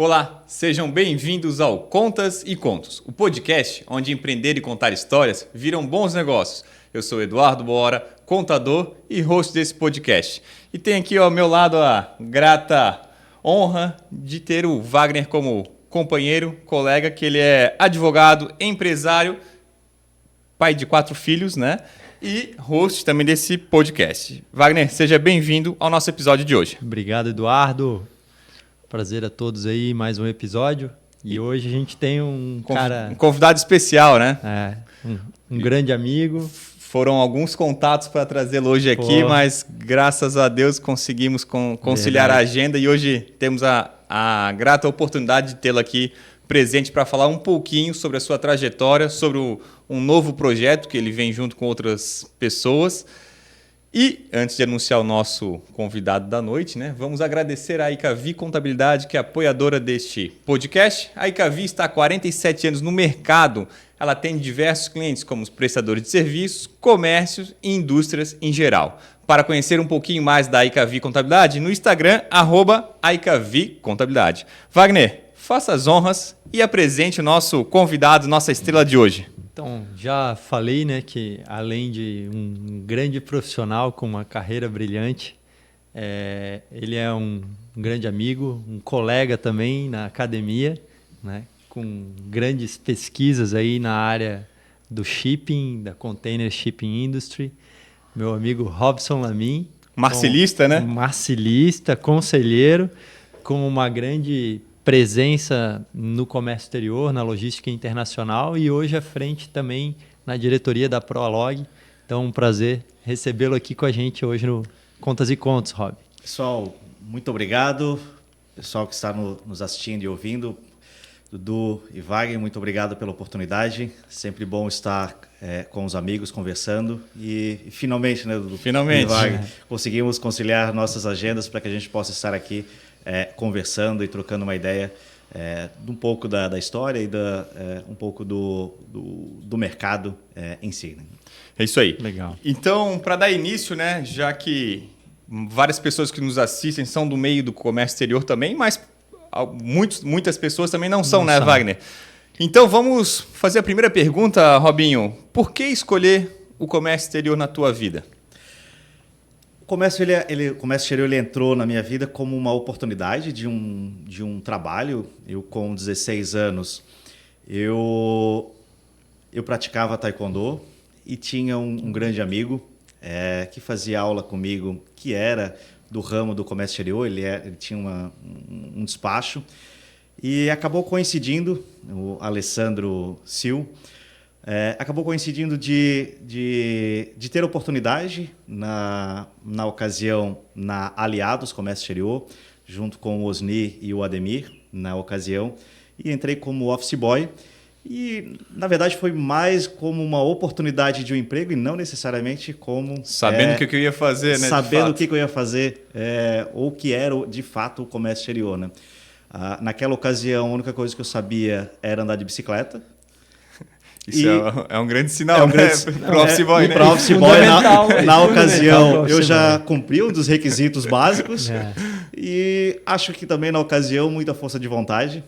Olá, sejam bem-vindos ao Contas e Contos, o podcast onde empreender e contar histórias viram bons negócios. Eu sou Eduardo Bora, contador e host desse podcast. E tenho aqui ao meu lado a grata honra de ter o Wagner como companheiro, colega, que ele é advogado, empresário, pai de 4 filhos, né? E host também desse podcast. Wagner, seja bem-vindo ao nosso episódio de hoje. Obrigado, Eduardo. Prazer a todos aí, mais um episódio. E hoje a gente tem um convidado especial, né? Um grande amigo. Foram alguns contatos para trazê-lo hoje aqui, mas graças a Deus conseguimos conciliar a agenda e hoje temos a grata oportunidade de tê-lo aqui presente para falar um pouquinho sobre a sua trajetória, sobre um novo projeto que ele vem junto com outras pessoas. E, antes de anunciar o nosso convidado da noite, né, vamos agradecer a Icavi Contabilidade, que é apoiadora deste podcast. A Icavi está há 47 anos no mercado. Ela tem diversos clientes, como os prestadores de serviços, comércios e indústrias em geral. Para conhecer um pouquinho mais da Icavi Contabilidade, no Instagram, @IcaviContabilidade. Wagner, faça as honras e apresente o nosso convidado, nossa estrela de hoje. Então, já falei, né, que além de um grande profissional com uma carreira brilhante, ele é um grande amigo, um colega também na academia, né, com grandes pesquisas aí na área do shipping, da container shipping industry. Meu amigo Robson Lamin. Marcilista, né? Marcilista, conselheiro, com uma grande presença no comércio exterior, na logística internacional e hoje à frente também na diretoria da Prolog. Então, um prazer recebê-lo aqui com a gente hoje no Contas e Contos, Rob. Pessoal, muito obrigado. Pessoal que está nos assistindo e ouvindo, Dudu e Wagner, muito obrigado pela oportunidade. Sempre bom estar com os amigos conversando e finalmente, né, Dudu? Finalmente. E Wagner, conseguimos conciliar nossas agendas para que a gente possa estar aqui conversando e trocando uma ideia um pouco da história e um pouco do mercado em si. Né? É isso aí. Legal. Então, para dar início, né, já que várias pessoas que nos assistem são do meio do comércio exterior também, mas muitas pessoas também não são, né, Wagner? Então, vamos fazer a primeira pergunta, Robinho. Por que escolher o comércio exterior na tua vida? O comércio exterior ele entrou na minha vida como uma oportunidade de um trabalho. Eu, com 16 anos, eu praticava taekwondo e tinha um grande amigo que fazia aula comigo, que era do ramo do comércio exterior. Ele tinha um despacho e acabou coincidindo, o Alessandro Sil, acabou coincidindo de ter oportunidade na ocasião na Aliados Comércio Exterior, junto com o Osni e o Ademir, na ocasião, e entrei como office boy. E, na verdade, foi mais como uma oportunidade de um emprego e não necessariamente como... Sabendo o que eu ia fazer, né? Sabendo o que eu ia fazer, ou o que era, de fato, o comércio exterior, né? Naquela ocasião, a única coisa que eu sabia era andar de bicicleta. Isso é um grande sinal, para o office boy, né? Para o office boy, na ocasião, eu já cumpri um dos requisitos básicos. E acho que também, na ocasião, muita força de vontade.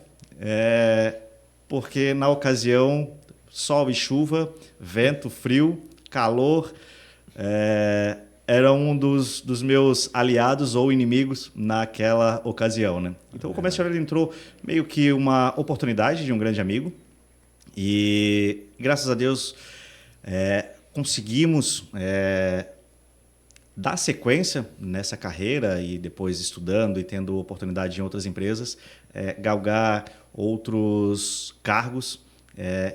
Porque, na ocasião, sol e chuva, vento, frio, calor, era um dos meus aliados ou inimigos naquela ocasião, né? Então, o comércio exterior entrou meio que uma oportunidade de um grande amigo. E, graças a Deus, conseguimos dar sequência nessa carreira e depois estudando e tendo oportunidade em outras empresas, galgar outros cargos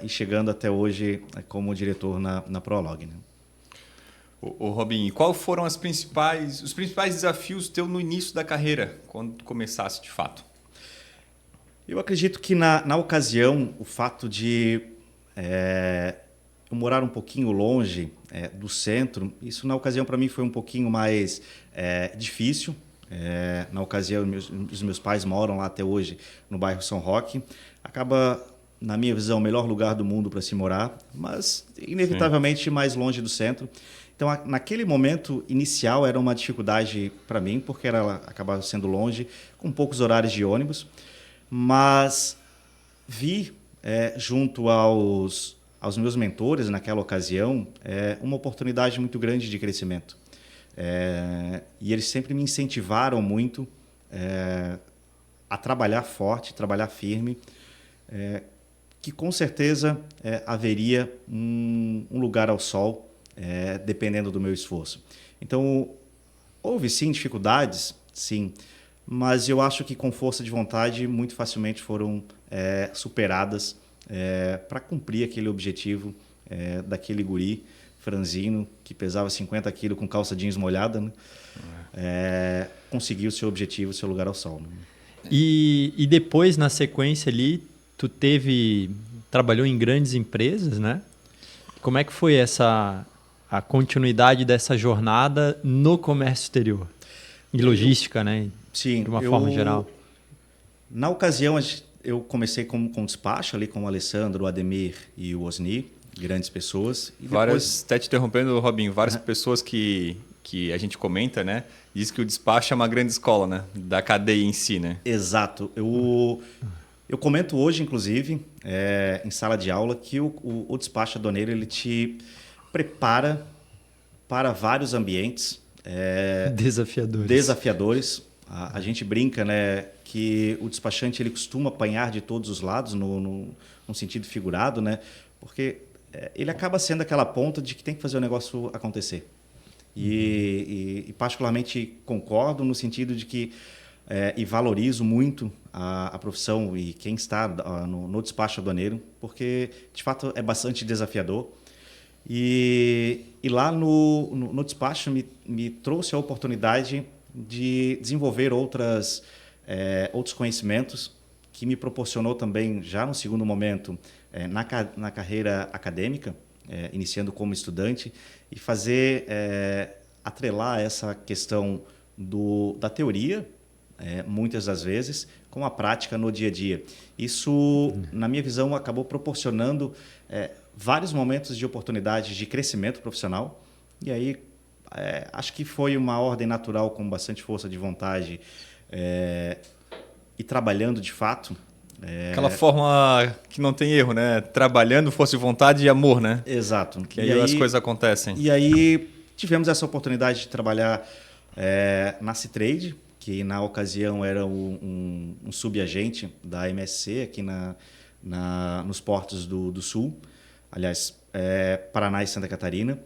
e chegando até hoje como diretor na Prolog. Né? Ô Robinho, quais foram os principais desafios teus no início da carreira, quando começasse de fato? Eu acredito que na ocasião, o fato de eu morar um pouquinho longe do centro, isso na ocasião para mim foi um pouquinho mais difícil. Na ocasião, os meus pais moram lá até hoje, no bairro São Roque. Acaba, na minha visão, o melhor lugar do mundo para se morar, mas inevitavelmente mais longe do centro. Então, naquele momento inicial, era uma dificuldade para mim, porque ela acabava sendo longe, com poucos horários de ônibus. mas vi, junto aos meus mentores naquela ocasião, uma oportunidade muito grande de crescimento. E eles sempre me incentivaram muito a trabalhar forte, trabalhar firme, que com certeza haveria um lugar ao sol, dependendo do meu esforço. Então, houve sim dificuldades, sim, mas eu acho que com força de vontade muito facilmente foram superadas para cumprir aquele objetivo daquele guri franzino que pesava 50 quilos com calça jeans molhada, né? Conseguiu o seu objetivo, o seu lugar ao sol. Né? E depois, na sequência ali, tu trabalhou em grandes empresas, né? Como é que foi a continuidade dessa jornada no comércio exterior? E logística, né? Sim. De uma forma geral. Na ocasião, eu comecei com despacho ali com o Alessandro, o Ademir e o Osni, grandes pessoas. E depois... Até te interrompendo, Robinho, várias pessoas que a gente comenta, né? Diz que o despacho é uma grande escola, né? Da cadeia em si, né? Exato. Eu comento hoje, inclusive, em sala de aula, que o despacho aduaneiro ele te prepara para vários ambientes desafiadores. A gente brinca, né, que o despachante ele costuma apanhar de todos os lados, no sentido figurado, né? Porque ele acaba sendo aquela ponta de que tem que fazer o negócio acontecer. E particularmente concordo no sentido de que e valorizo muito a profissão e quem está no despacho aduaneiro, porque de fato é bastante desafiador. E lá no despacho me trouxe a oportunidade de desenvolver outros conhecimentos que me proporcionou também, já no segundo momento, na carreira acadêmica, iniciando como estudante, e fazer atrelar essa questão da teoria, muitas das vezes, com a prática no dia a dia. Isso, na minha visão, acabou proporcionando vários momentos de oportunidade de crescimento profissional. E aí, acho que foi uma ordem natural, com bastante força de vontade e trabalhando de fato. Aquela forma que não tem erro, né? Trabalhando, força de vontade e amor, né? Exato. Que aí as coisas acontecem. E aí tivemos essa oportunidade de trabalhar na Citrade, que na ocasião era um subagente da MSC aqui nos portos do Sul, aliás, Paraná e Santa Catarina,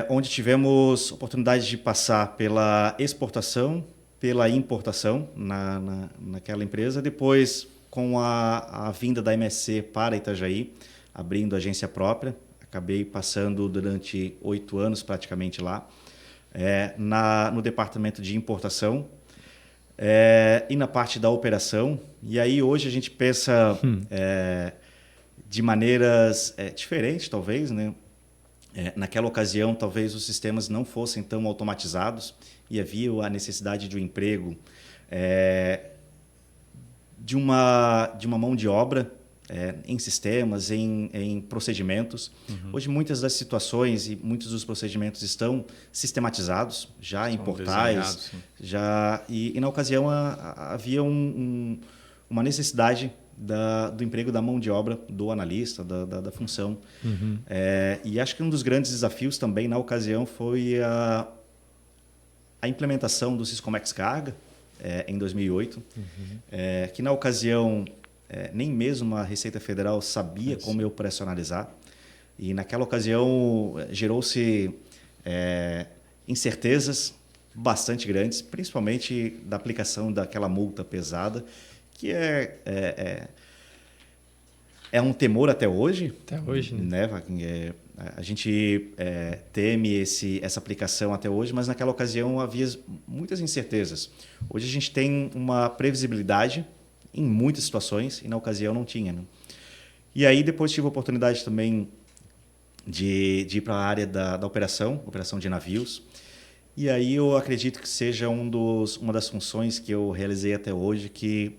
onde tivemos oportunidade de passar pela exportação, pela importação naquela empresa. Depois, com a vinda da MSC para Itajaí, abrindo agência própria, acabei passando durante 8 anos praticamente lá, no departamento de importação e na parte da operação. E aí hoje a gente pensa de maneiras diferentes, talvez, né? Naquela ocasião, talvez os sistemas não fossem tão automatizados e havia a necessidade de um emprego, de uma mão de obra em sistemas, em procedimentos. Uhum. Hoje, muitas das situações e muitos dos procedimentos estão sistematizados, já em portais. E na ocasião havia uma necessidade do emprego da mão de obra do analista, da função. Uhum. E acho que um dos grandes desafios também na ocasião foi a implementação do Syscomex Carga em 2008, que na ocasião nem mesmo a Receita Federal sabia como eu operacionalizar. E naquela ocasião gerou-se incertezas bastante grandes, principalmente da aplicação daquela multa pesada, que é um temor até hoje. Até hoje, né? A gente teme essa aplicação até hoje, mas naquela ocasião havia muitas incertezas. Hoje a gente tem uma previsibilidade em muitas situações e na ocasião não tinha. Né? E aí depois tive a oportunidade também de ir para a área da operação de navios. E aí eu acredito que seja uma das funções que eu realizei até hoje, que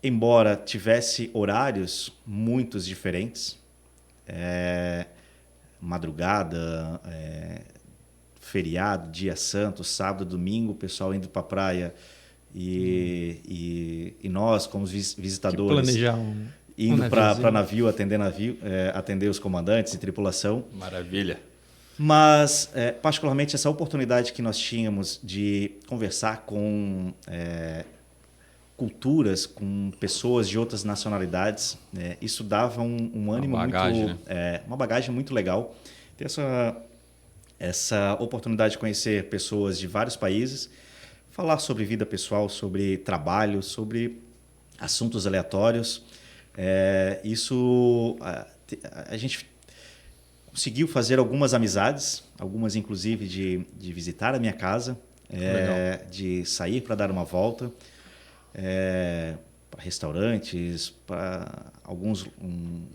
embora tivesse horários muito diferentes, madrugada, feriado, dia santo, sábado, domingo, o pessoal indo para a praia e nós, como visitadores, planejar indo para navio, atender os comandantes e tripulação. Maravilha. Mas, particularmente, essa oportunidade que nós tínhamos de conversar com culturas, com pessoas de outras nacionalidades, isso dava um ânimo uma bagagem muito legal. Ter essa oportunidade de conhecer pessoas de vários países, falar sobre vida pessoal, sobre trabalho, sobre assuntos aleatórios. A gente conseguiu fazer algumas amizades, algumas inclusive de visitar a minha casa, de sair para dar uma volta, para restaurantes, para alguns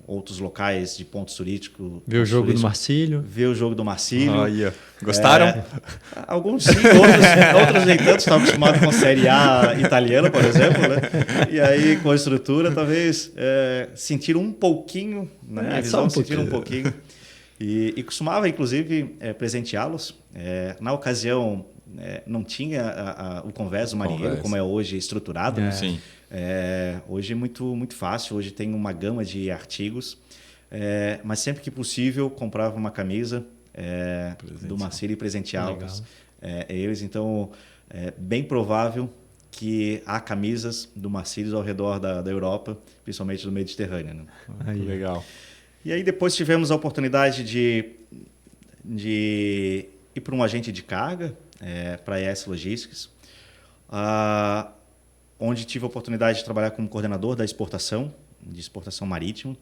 outros locais de pontos turísticos. Ver o jogo do Marcílio. Ver o jogo do Marcílio. Gostaram? Alguns sim, outros nem tanto. Estava acostumado com a Série A italiana, por exemplo, né? E aí, com a estrutura, talvez sentir um pouquinho, na minha visão, sentir um pouquinho. E costumava, inclusive, presenteá-los. Na ocasião, não tinha o Convés do Marinheiro, como é hoje estruturado. Sim. Hoje é muito fácil, hoje tem uma gama de artigos, mas sempre que possível comprava uma camisa do Marcílio e presenteá-los eles. Então, é bem provável que há camisas do Marcílio ao redor da Europa, principalmente do Mediterrâneo. Né? Legal. E aí depois tivemos a oportunidade de ir para um agente de carga, para a ES Logistics, onde tive a oportunidade de trabalhar como coordenador da exportação marítima.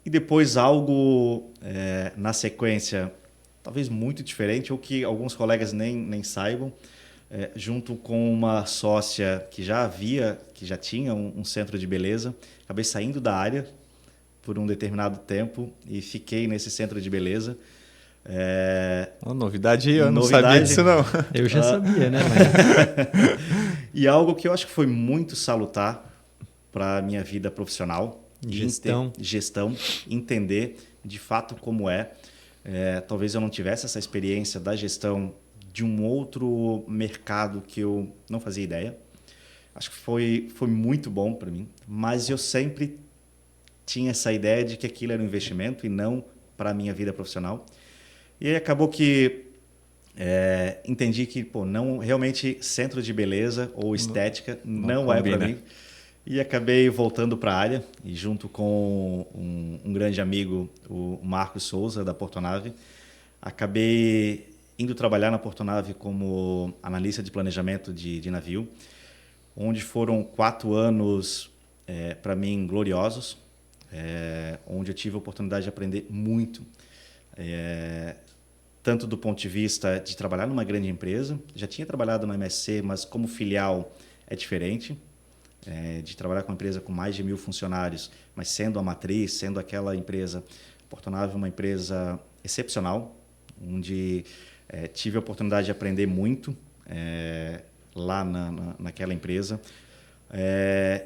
E depois algo na sequência, talvez muito diferente, ou que alguns colegas nem saibam, junto com uma sócia que já tinha um centro de beleza. Acabei saindo da área por um determinado tempo e fiquei nesse centro de beleza. Novidade, eu não sabia disso não. Eu já sabia, né? E algo que eu acho que foi muito salutar para a minha vida profissional. Gestão, entender de fato como talvez eu não tivesse essa experiência da gestão de um outro mercado que eu não fazia ideia. Acho que foi muito bom para mim, mas eu sempre tinha essa ideia de que aquilo era um investimento e não para a minha vida profissional. E aí acabou que entendi que não, realmente centro de beleza ou estética não é para mim. E acabei voltando para a área e junto com um grande amigo, o Marcos Souza, da Portonave, acabei indo trabalhar na Portonave como analista de planejamento de navio, onde foram 4 anos, para mim, gloriosos, onde eu tive a oportunidade de aprender muito, tanto do ponto de vista de trabalhar numa grande empresa. Já tinha trabalhado na MSC, mas como filial é diferente, de trabalhar com uma empresa com mais de 1.000 funcionários, mas sendo a matriz, sendo aquela empresa. A Portonave é uma empresa excepcional, onde tive a oportunidade de aprender muito lá naquela empresa,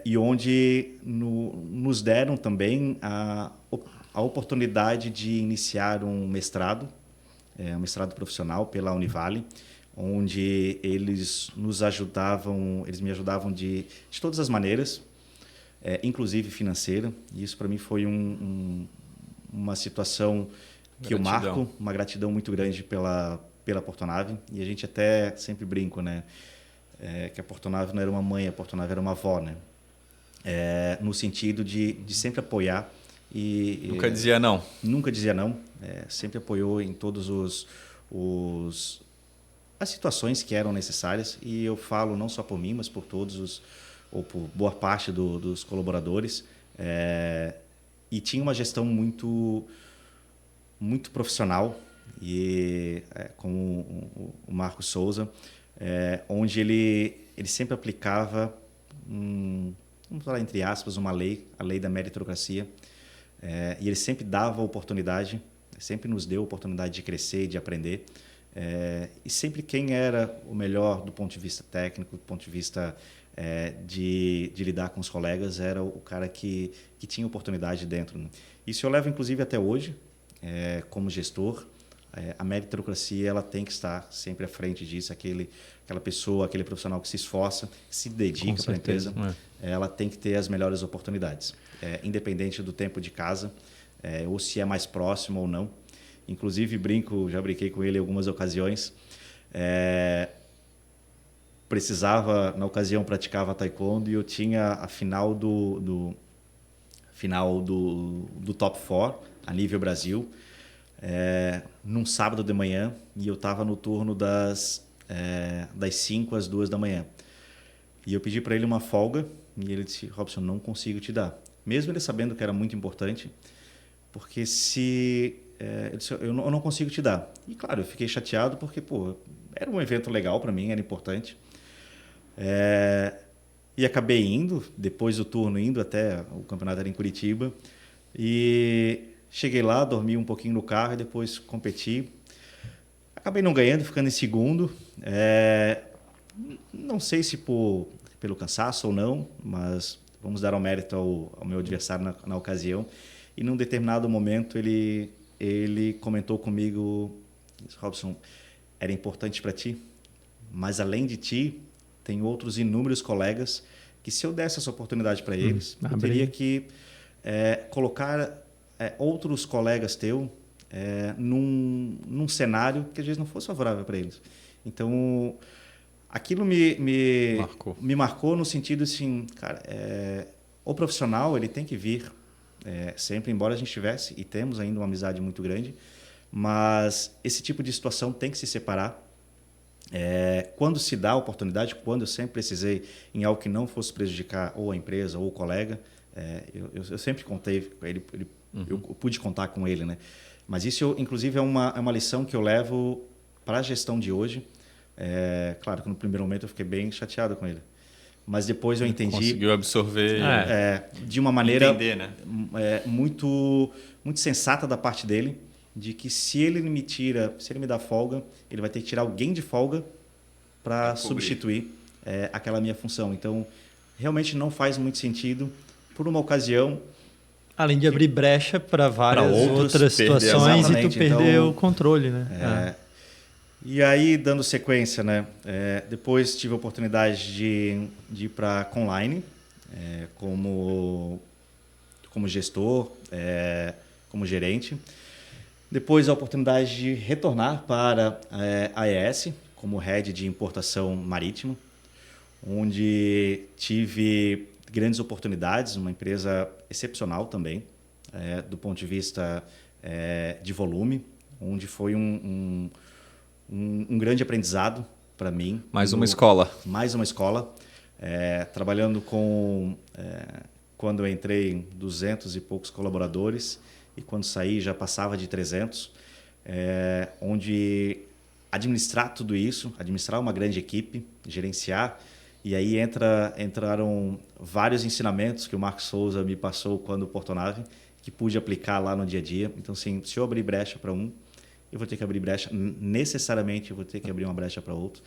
e onde nos deram também a oportunidade de iniciar um mestrado profissional pela Univale, onde eles me ajudavam de todas as maneiras, inclusive financeira. E isso para mim foi uma situação que eu marco, uma gratidão muito grande pela Portonave. E a gente até sempre brinca, né? Que a Portonave não era uma mãe, a Portonave era uma avó, né? No sentido de sempre apoiar. Nunca dizia não. Nunca dizia não. Sempre apoiou em todos as situações que eram necessárias. E eu falo não só por mim, mas por todos ou por boa parte dos colaboradores. E tinha uma gestão muito profissional, e com o Marcos Souza, onde ele sempre aplicava, vamos falar entre aspas, a lei da meritocracia, e ele sempre dava oportunidade, sempre nos deu oportunidade de crescer, de aprender, e sempre quem era o melhor do ponto de vista técnico, do ponto de vista de lidar com os colegas, era o cara que tinha oportunidade dentro, né? Isso eu levo inclusive até hoje, como gestor, a meritocracia ela tem que estar sempre à frente disso. Aquela pessoa, aquele profissional que se esforça, que se dedica para a empresa, ela tem que ter as melhores oportunidades, independente do tempo de casa, ou se é mais próximo ou não. Inclusive, já brinquei com ele em algumas ocasiões. Na ocasião, praticava taekwondo e eu tinha a final do Top 4 a nível Brasil, num sábado de manhã, e eu estava no turno das 5 às 2 da manhã. E eu pedi para ele uma folga e ele disse: Robson, não consigo te dar. Mesmo ele sabendo que era muito importante, porque ele disse, eu não consigo te dar. E claro, eu fiquei chateado porque era um evento legal para mim, era importante. E acabei indo, depois do turno, até o campeonato era em Curitiba. E cheguei lá, dormi um pouquinho no carro e depois competi. Acabei não ganhando, ficando em segundo. Não sei se pelo cansaço ou não, mas vamos dar ao mérito ao meu adversário na ocasião. E num determinado momento ele comentou comigo: Robson, era importante para ti, mas além de ti, tem outros inúmeros colegas que, se eu desse essa oportunidade para eles, eu teria que colocar outros colegas teus num cenário que às vezes não fosse favorável para eles. Então, aquilo me marcou no sentido assim, cara, o profissional ele tem que vir sempre, embora a gente tivesse e temos ainda uma amizade muito grande, mas esse tipo de situação tem que se separar. Quando se dá a oportunidade, quando eu sempre precisei em algo que não fosse prejudicar ou a empresa ou o colega, eu sempre contei com ele, eu pude contar com ele, né? Mas isso, inclusive, é uma lição que eu levo para a gestão de hoje. Claro que no primeiro momento eu fiquei bem chateado com ele, mas depois eu entendi. Conseguiu absorver, de uma maneira entender, né? Muito, muito sensata da parte dele, de que se ele me dá folga, ele vai ter que tirar alguém de folga para substituir aquela minha função. Então, realmente não faz muito sentido, por uma ocasião. Além de abrir brecha para várias outras situações e tu perder o controle, né? E aí, dando sequência, né? Depois tive a oportunidade de ir para a Conline como gestor, como gerente. Depois a oportunidade de retornar para a AES como head de importação marítima, onde tive grandes oportunidades, uma empresa excepcional também, do ponto de vista de volume, onde foi um grande aprendizado para mim. Mais uma escola. Mais uma escola. Trabalhando quando eu entrei, 200 e poucos colaboradores, e quando saí já passava de 300, onde administrar tudo isso, administrar uma grande equipe, gerenciar, e aí entraram vários ensinamentos que o Marcos Souza me passou quando Portonave, que pude aplicar lá no dia a dia. Então, assim, se eu abrir brecha para um, eu vou ter que abrir brecha, necessariamente eu vou ter que abrir uma brecha para outro.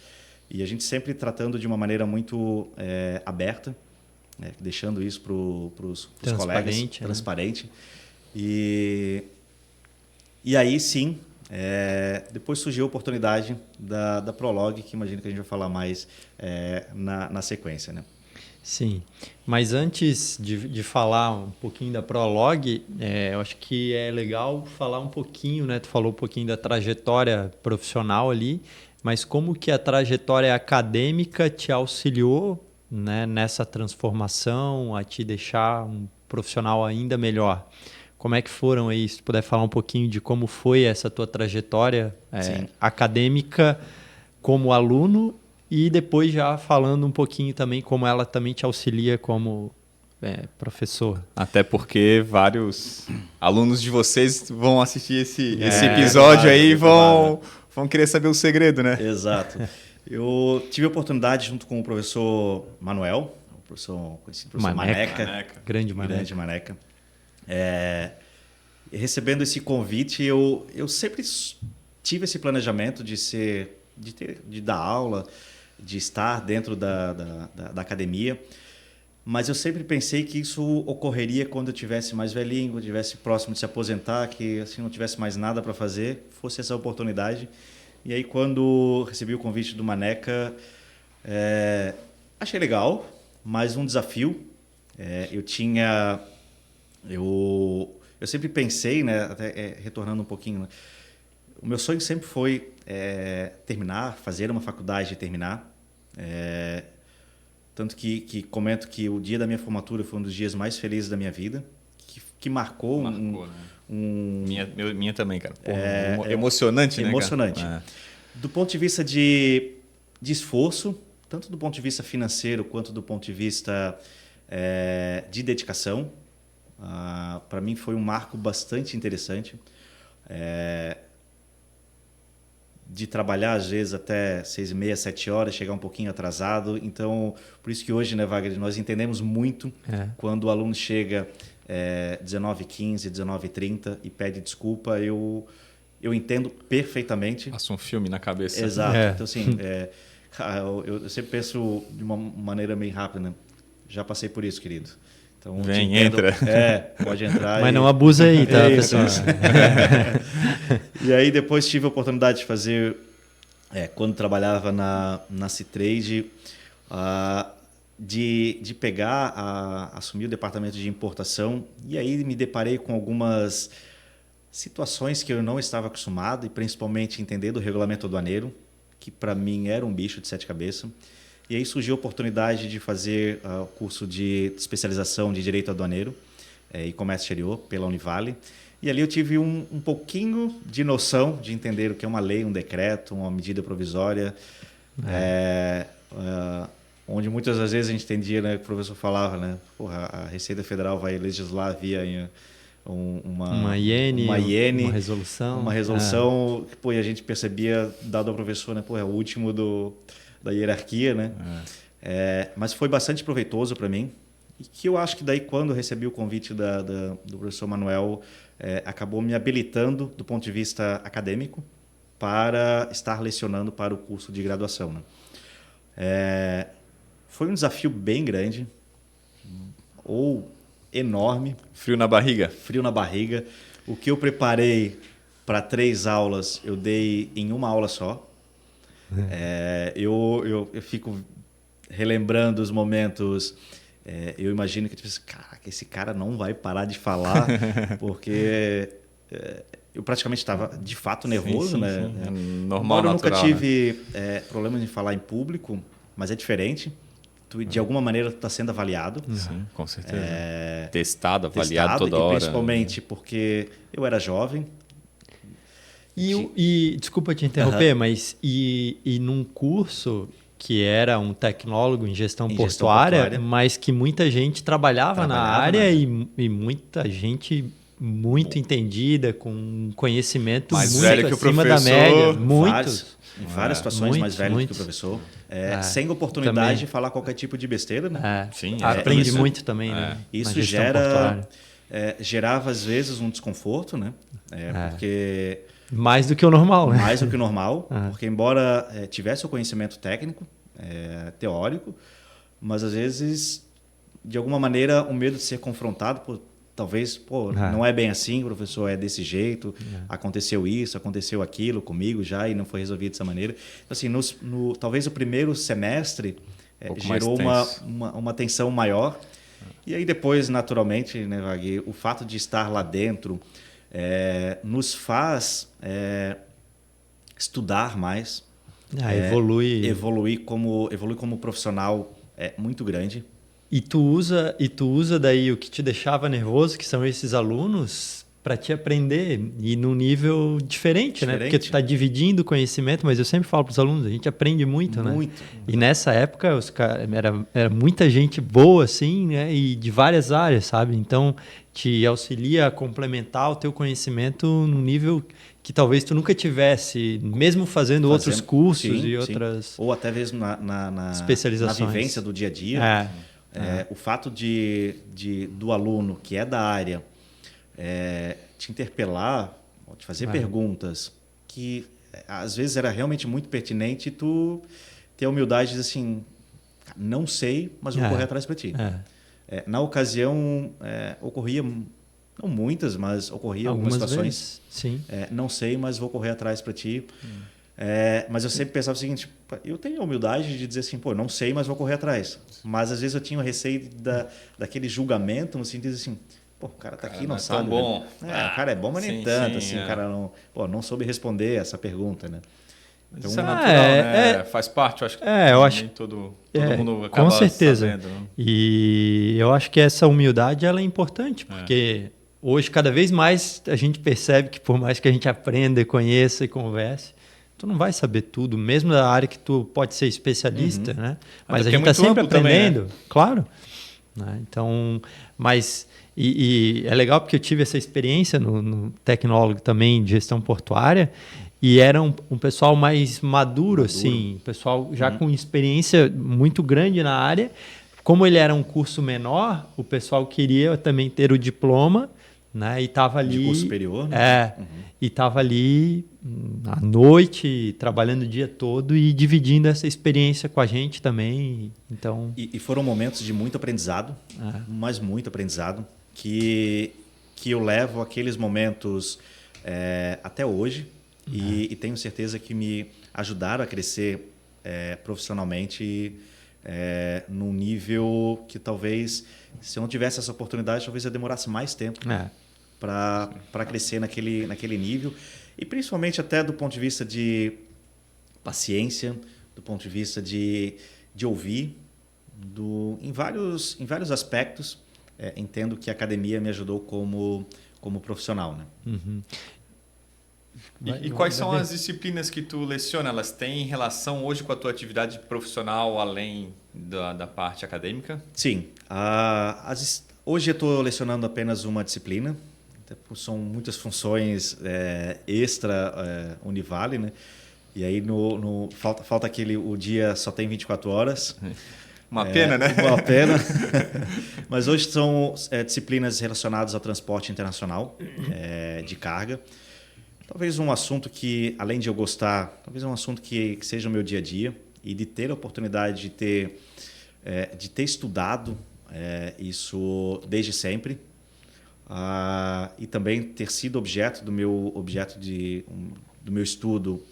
E a gente sempre tratando de uma maneira muito aberta, deixando isso para os colegas, transparente. E aí sim, depois surgiu a oportunidade da Prolog, que imagino que a gente vai falar mais na sequência, né? Sim, mas antes de falar um pouquinho da Prolog, eu acho que é legal falar um pouquinho, né? Tu falou um pouquinho da trajetória profissional ali, mas como que a trajetória acadêmica te auxiliou, né, nessa transformação, a te deixar um profissional ainda melhor? Como é que foram aí, se tu puder falar um pouquinho de como foi essa tua trajetória acadêmica como aluno e depois já falando um pouquinho também como ela também te auxilia como professor. Até porque vários alunos de vocês vão assistir esse episódio aí e vão querer saber o segredo, né? Exato. Eu tive a oportunidade, junto com o professor Manuel, o professor Maneca. Grande Maneca. Recebendo esse convite, eu sempre tive esse planejamento de dar aula, de estar dentro da academia. Mas eu sempre pensei que isso ocorreria quando eu tivesse mais velhinho, quando eu tivesse próximo de se aposentar, que assim não tivesse mais nada para fazer, fosse essa oportunidade. E aí quando recebi o convite do Maneca, achei legal, mas um desafio. Eu sempre pensei, né, até retornando um pouquinho, né, o meu sonho sempre foi terminar, fazer uma faculdade e terminar. Tanto que comento que o dia da minha formatura foi um dos dias mais felizes da minha vida, que marcou né? Minha também, cara. Porra, emocionante, né, emocionante. Cara? Do ponto de vista de esforço, tanto do ponto de vista financeiro quanto do ponto de vista de dedicação, para mim foi um marco bastante interessante. De trabalhar às vezes até 6h30, 7 horas, chegar um pouquinho atrasado. Então, por isso que hoje, né, Wagner, nós entendemos muito quando o aluno chega 19h15, 19h30 e pede desculpa, eu entendo perfeitamente. Passa um filme na cabeça. Exato. Então, assim, eu sempre penso de uma maneira meio rápida, né? Já passei por isso, querido. Então, vem, entra. Pode entrar. Mas não abusa aí, tá, pessoal? E aí depois tive a oportunidade de fazer, quando trabalhava na C-Trade, de pegar, assumir o departamento de importação, e aí me deparei com algumas situações que eu não estava acostumado, e principalmente entender do regulamento aduaneiro, que para mim era um bicho de 7 cabeças. E aí surgiu a oportunidade de fazer o curso de especialização de Direito Aduaneiro e Comércio Exterior pela Univale. E ali eu tive um pouquinho de noção de entender o que é uma lei, um decreto, uma medida provisória, onde muitas das vezes a gente entendia, né, que o professor falava, né, porra, a Receita Federal vai legislar via uma IN, uma resolução. Pô, e a gente percebia, dado ao professor, né, pô, é o último da hierarquia, né? Mas foi bastante proveitoso para mim, e que eu acho que daí quando eu recebi o convite do professor Manuel, acabou me habilitando do ponto de vista acadêmico para estar lecionando para o curso de graduação, né? Foi um desafio bem grande, ou enorme. Frio na barriga? Frio na barriga. O que eu preparei para 3 aulas, eu dei em uma aula só. Eu fico relembrando os momentos. Eu imagino que esse cara não vai parar de falar, porque eu praticamente estava de fato nervoso, né? Sim. É normal, eu natural, nunca tive problema de falar em público, mas é diferente. De alguma maneira tu está sendo avaliado. Sim, com certeza. Testado, avaliado toda hora. Principalmente porque eu era jovem. E desculpa te interromper, mas num curso que era um tecnólogo em gestão portuária, mas que muita gente trabalhava na área e muita gente muito entendida, com conhecimento mais muito velho que acima o da média. Em várias situações mais velho que o professor. Sem oportunidade também. de falar qualquer tipo de besteira, né? Sim, aprende muito também, né? Isso gerava, às vezes, um desconforto, né? Porque... Mais do que o normal, né? Mais do que o normal, porque embora tivesse o conhecimento técnico, teórico, mas às vezes, de alguma maneira, o medo de ser confrontado por talvez, não é bem assim, professor, é desse jeito, aconteceu isso, aconteceu aquilo comigo já e não foi resolvido dessa maneira. Então, assim, talvez o primeiro semestre gerou uma tensão maior. E aí depois, naturalmente, né, Wagner, o fato de estar lá dentro nos faz estudar mais, evoluir como profissional muito grande. E tu usa daí o que te deixava nervoso, que são esses alunos, para te aprender e num nível diferente, né? Porque tu está dividindo conhecimento, mas eu sempre falo para os alunos, a gente aprende muito, né? E nessa época era muita gente boa, assim, né? E de várias áreas, sabe? Então, te auxilia a complementar o teu conhecimento num nível que talvez tu nunca tivesse, mesmo fazendo outros cursos e outras... Ou até mesmo na especializações. Na vivência do dia a dia. O fato do aluno que é da área te interpelar, te fazer perguntas que às vezes era realmente muito pertinente e tu ter a humildade de dizer assim, não sei, mas vou correr atrás para ti. Na ocasião, ocorria, não muitas, mas ocorria algumas situações. Vezes, sim. Não sei, mas vou correr atrás para ti. Mas eu sempre pensava o seguinte, eu tenho a humildade de dizer assim, pô, não sei, mas vou correr atrás. Mas às vezes eu tinha o receio daquele julgamento, no sentido assim, pô, o cara tá aqui, não sabe. Tão bom. O cara é bom, mas nem tanto, assim, o cara não soube responder essa pergunta, né? Então, isso é natural, né? Faz parte, eu acho que eu acho, todo mundo acaba com certeza. sabendo. Né? E eu acho que essa humildade ela é importante, porque hoje cada vez mais a gente percebe que por mais que a gente aprenda, conheça e converse, tu não vai saber tudo, mesmo da área que tu pode ser especialista, né? Mas a gente está sempre aprendendo, também, né? Claro. Né? Então, mas... E é legal porque eu tive essa experiência no tecnólogo também de gestão portuária e era um pessoal mais maduro, assim, pessoal já com experiência muito grande na área. Como ele era um curso menor, o pessoal queria também ter o diploma, né? E estava ali... De curso superior, né? E estava ali à noite, trabalhando o dia todo e dividindo essa experiência com a gente também. Então... E foram momentos de muito aprendizado, mas muito aprendizado, que eu levo aqueles momentos até hoje e tenho certeza que me ajudaram a crescer profissionalmente num nível que talvez, se eu não tivesse essa oportunidade, talvez eu demorasse mais tempo para crescer naquele nível. E principalmente até do ponto de vista de paciência, do ponto de vista de ouvir, em vários aspectos. Entendo que a academia me ajudou como profissional. Né? E quais são as disciplinas que tu leciona? Elas têm relação hoje com a tua atividade profissional, além da parte acadêmica? Sim. Hoje eu estou lecionando apenas uma disciplina. São muitas funções extra Univale, né? E aí falta o dia só tem 24 horas. Uma pena, né? Uma pena. Mas hoje são disciplinas relacionadas ao transporte internacional de carga. Talvez um assunto que, além de eu gostar, talvez um assunto que seja o meu dia a dia e de ter a oportunidade de ter estudado isso desde sempre e também ter sido objeto do meu estudo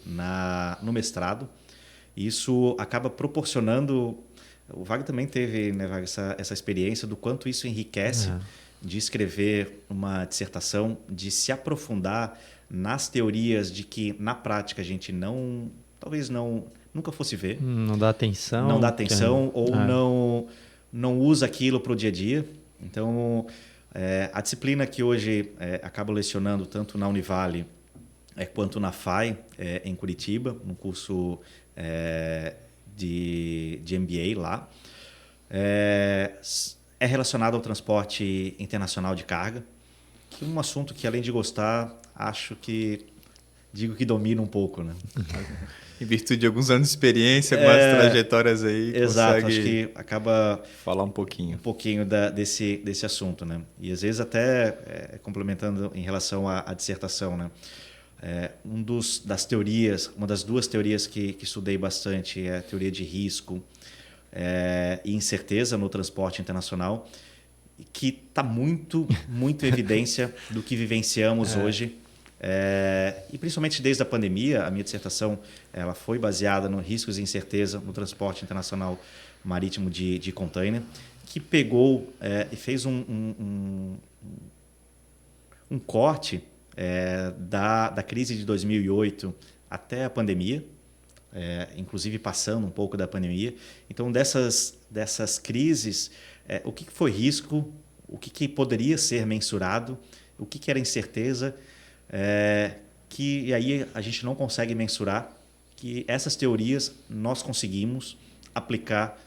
no mestrado. Isso acaba proporcionando... O Wagner também teve, né, Wagner, essa experiência do quanto isso enriquece de escrever uma dissertação, de se aprofundar nas teorias de que, na prática, a gente talvez nunca fosse ver. Não dá atenção. Não dá atenção ou não usa aquilo para o dia a dia. Então, a disciplina que hoje acabo lecionando tanto na Univale quanto na FAI, em Curitiba, no curso... de MBA lá, é relacionado ao transporte internacional de carga, que é um assunto que, além de gostar, digo que domina um pouco, né? Em virtude de alguns anos de experiência, algumas trajetórias aí, exato, acho que acaba falar um pouquinho desse assunto, né? E às vezes até complementando em relação à dissertação, né? Uma das duas teorias que estudei bastante é a teoria de risco e incerteza no transporte internacional, que está muito em evidência do que vivenciamos hoje. E principalmente desde a pandemia, a minha dissertação ela foi baseada no riscos e incerteza no transporte internacional marítimo de container, que pegou e fez um corte da crise de 2008 até a pandemia, inclusive passando um pouco da pandemia. Então, dessas crises, o que foi risco, o que poderia ser mensurado, o que era incerteza, que aí a gente não consegue mensurar, que essas teorias nós conseguimos aplicar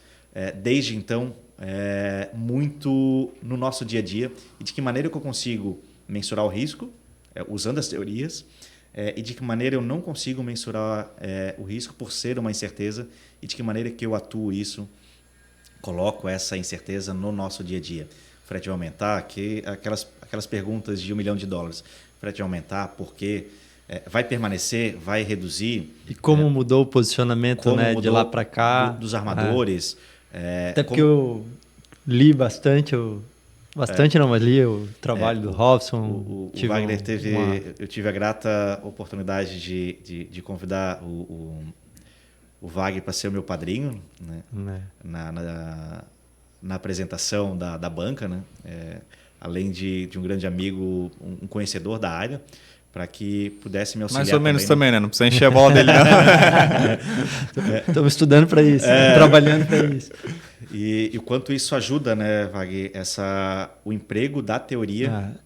desde então muito no nosso dia a dia. E de que maneira que eu consigo mensurar o risco usando as teorias e de que maneira eu não consigo mensurar o risco por ser uma incerteza e de que maneira que eu atuo isso, coloco essa incerteza no nosso dia a dia. O frete vai aumentar? Aquelas perguntas de $1 milhão. O frete vai aumentar? Por quê? Vai permanecer? Vai reduzir? E como mudou o posicionamento, né, de lá para cá? Dos armadores. Até porque li bastante, não, mas li o trabalho do Robson. O Wagner eu tive a grata oportunidade de convidar o Wagner para ser o meu padrinho, né? Na apresentação da banca, né? Além de um grande amigo, um conhecedor da área, para que pudesse me auxiliar. Mais ou menos também, né? Não precisa encher a bola dele, não. Estamos estudando para isso, trabalhando para isso. E o quanto isso ajuda, né, Wagner, o emprego da teoria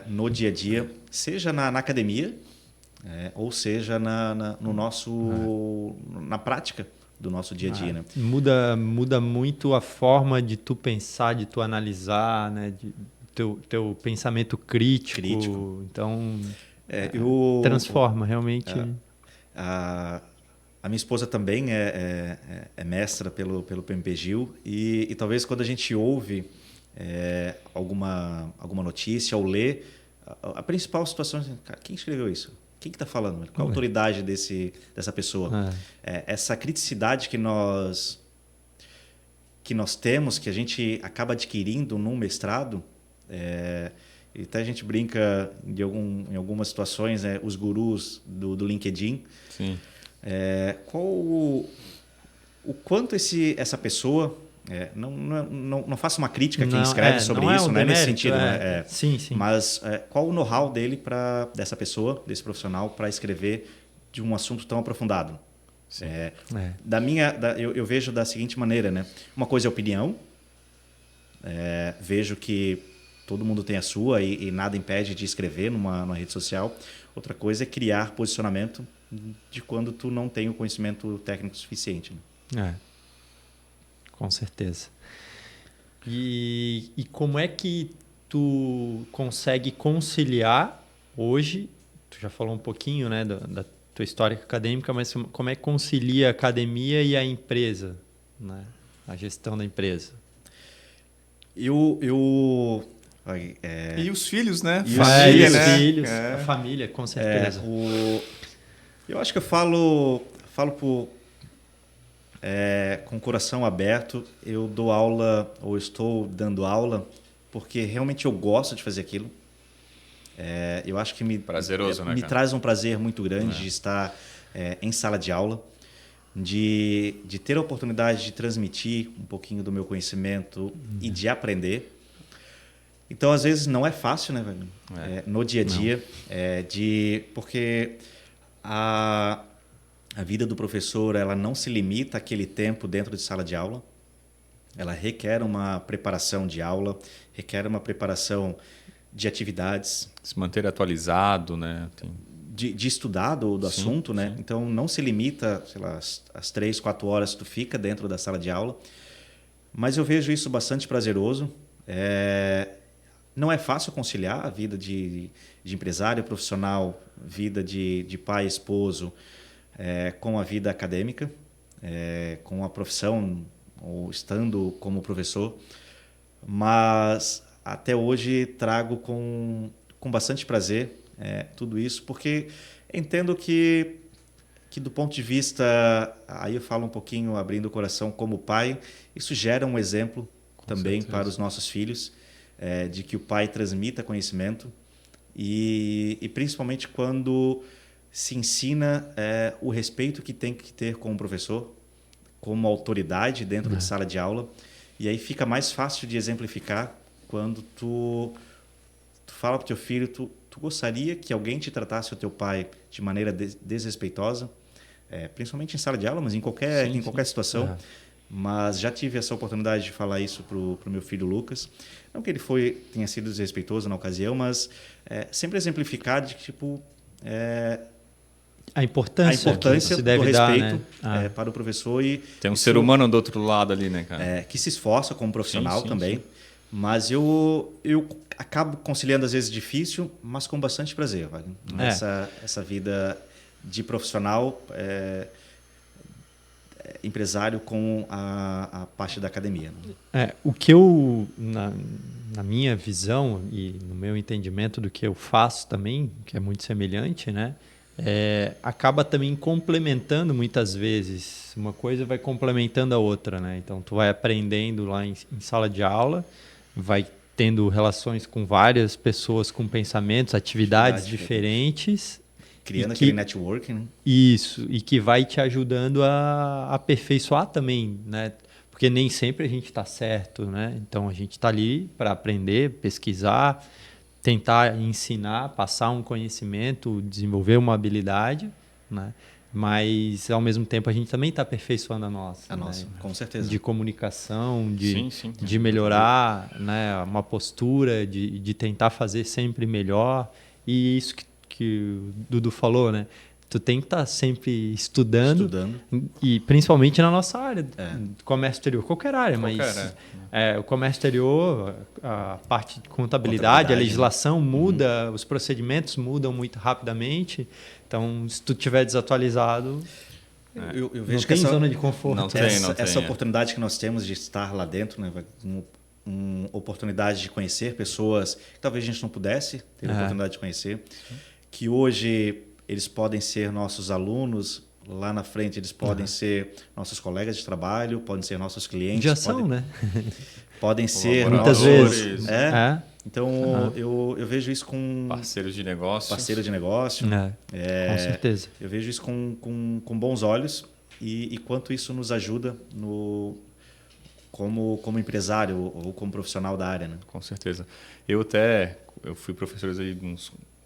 no dia a dia, seja na academia, ou seja na prática do nosso dia a dia, né? Muda muito a forma de tu pensar, de tu analisar, né? Teu pensamento crítico. Então, transforma realmente. A minha esposa também é mestra pelo PMPGIL e talvez quando a gente ouve alguma notícia ou lê, a principal situação é, cara, quem escreveu isso? Quem que está falando? Qual a autoridade dessa pessoa? Essa criticidade que nós temos, que a gente acaba adquirindo num mestrado, e até a gente brinca em algumas situações, os gurus do LinkedIn. Sim. Qual o quanto essa pessoa... não faço uma crítica a quem escreve sobre isso, não é nesse sentido. Sim. Mas qual o know-how dele, dessa pessoa, desse profissional, para escrever de um assunto tão aprofundado? Eu vejo da seguinte maneira, né? Uma coisa é opinião, vejo que todo mundo tem a sua e nada impede de escrever numa rede social. Outra coisa é criar posicionamento de quando tu não tem o conhecimento técnico suficiente. Né? Com certeza. E como é que tu consegue conciliar hoje, tu já falou um pouquinho, né, da tua história acadêmica, mas como é que concilia a academia e a empresa, né, a gestão da empresa? E os filhos, né? Família, né? Filhos, a família, com certeza. Eu acho que eu falo com o coração aberto. Eu dou aula, ou estou dando aula, porque realmente eu gosto de fazer aquilo. Eu acho que prazeroso, né, me traz um prazer muito grande de estar em sala de aula, de ter a oportunidade de transmitir um pouquinho do meu conhecimento e de aprender. Então, às vezes, não é fácil, né, velho? No dia a dia, porque a vida do professor, ela não se limita àquele tempo dentro de sala de aula. Ela requer uma preparação de aula, requer uma preparação de atividades. Se manter atualizado, né? De estudar do assunto, né? Sim. Então, não se limita, sei lá, às 3, 4 horas tu fica dentro da sala de aula. Mas eu vejo isso bastante prazeroso. Não é fácil conciliar a vida de empresário profissional, vida de pai e esposo, com a vida acadêmica, com a profissão, ou estando como professor. Mas até hoje trago com bastante prazer tudo isso, porque entendo que do ponto de vista, aí eu falo um pouquinho abrindo o coração como pai, isso gera um exemplo também para os nossos filhos, de que o pai transmita conhecimento e principalmente quando se ensina o respeito que tem que ter com o professor, como autoridade dentro de sala de aula, e aí fica mais fácil de exemplificar quando tu fala para o teu filho, tu gostaria que alguém te tratasse o teu pai de maneira desrespeitosa, principalmente em sala de aula, mas em qualquer situação. Mas já tive essa oportunidade de falar isso pro meu filho Lucas. Não que ele tenha sido desrespeitoso na ocasião, mas sempre exemplificar de que, tipo, a importância do respeito dar, né? para o professor. E tem um ser humano do outro lado ali, né, cara? Que se esforça como profissional também. Sim. Mas eu acabo conciliando, às vezes, difícil, mas com bastante prazer. Essa vida de profissional, empresário com a parte da academia. Né? O que eu, na minha visão e no meu entendimento do que eu faço também, que é muito semelhante, né? acaba também complementando muitas vezes. Uma coisa vai complementando a outra, né? Então, tu vai aprendendo lá em sala de aula, vai tendo relações com várias pessoas com pensamentos, atividades diferentes. Criando aquele networking, né? Isso, e que vai te ajudando a aperfeiçoar também, né? Porque nem sempre a gente está certo, né? Então, a gente está ali para aprender, pesquisar, tentar ensinar, passar um conhecimento, desenvolver uma habilidade, né? Mas, ao mesmo tempo, a gente também está aperfeiçoando a nossa. A nossa, com certeza. De comunicação, sim. de melhorar, né? Uma postura, de tentar fazer sempre melhor. E isso que o Dudu falou, né? Tu tem que estar sempre estudando. E principalmente na nossa área, comércio exterior, qualquer área, mas o comércio exterior, a parte de contabilidade, a legislação muda, os procedimentos mudam muito rapidamente. Então, se tu estiver desatualizado, eu vejo não que tem zona de conforto. Essa oportunidade que nós temos de estar lá dentro, né, uma oportunidade de conhecer pessoas que talvez a gente não pudesse ter a oportunidade de conhecer, que hoje eles podem ser nossos alunos, lá na frente eles podem ser nossos colegas de trabalho, podem ser nossos clientes. Já são, né? Podem ser muitas vezes. Então, eu vejo isso com... Parceiros de negócio. Com certeza. Eu vejo isso com bons olhos e quanto isso nos ajuda como empresário ou como profissional da área, né? Com certeza. Eu fui professor aí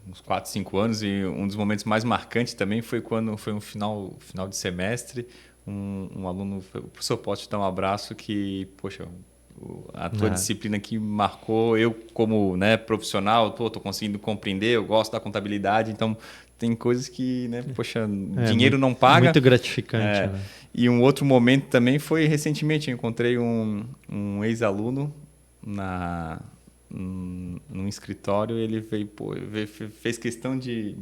uns 4, 5 anos e um dos momentos mais marcantes também foi quando foi um final de semestre, um aluno, o professor, pode te dar um abraço que, poxa, a tua disciplina aqui marcou eu como, né, profissional, tô conseguindo compreender, eu gosto da contabilidade, então tem coisas que, né, poxa, dinheiro não paga. Muito gratificante. Né? E um outro momento também foi recentemente, eu encontrei um ex-aluno num escritório, ele fez questão de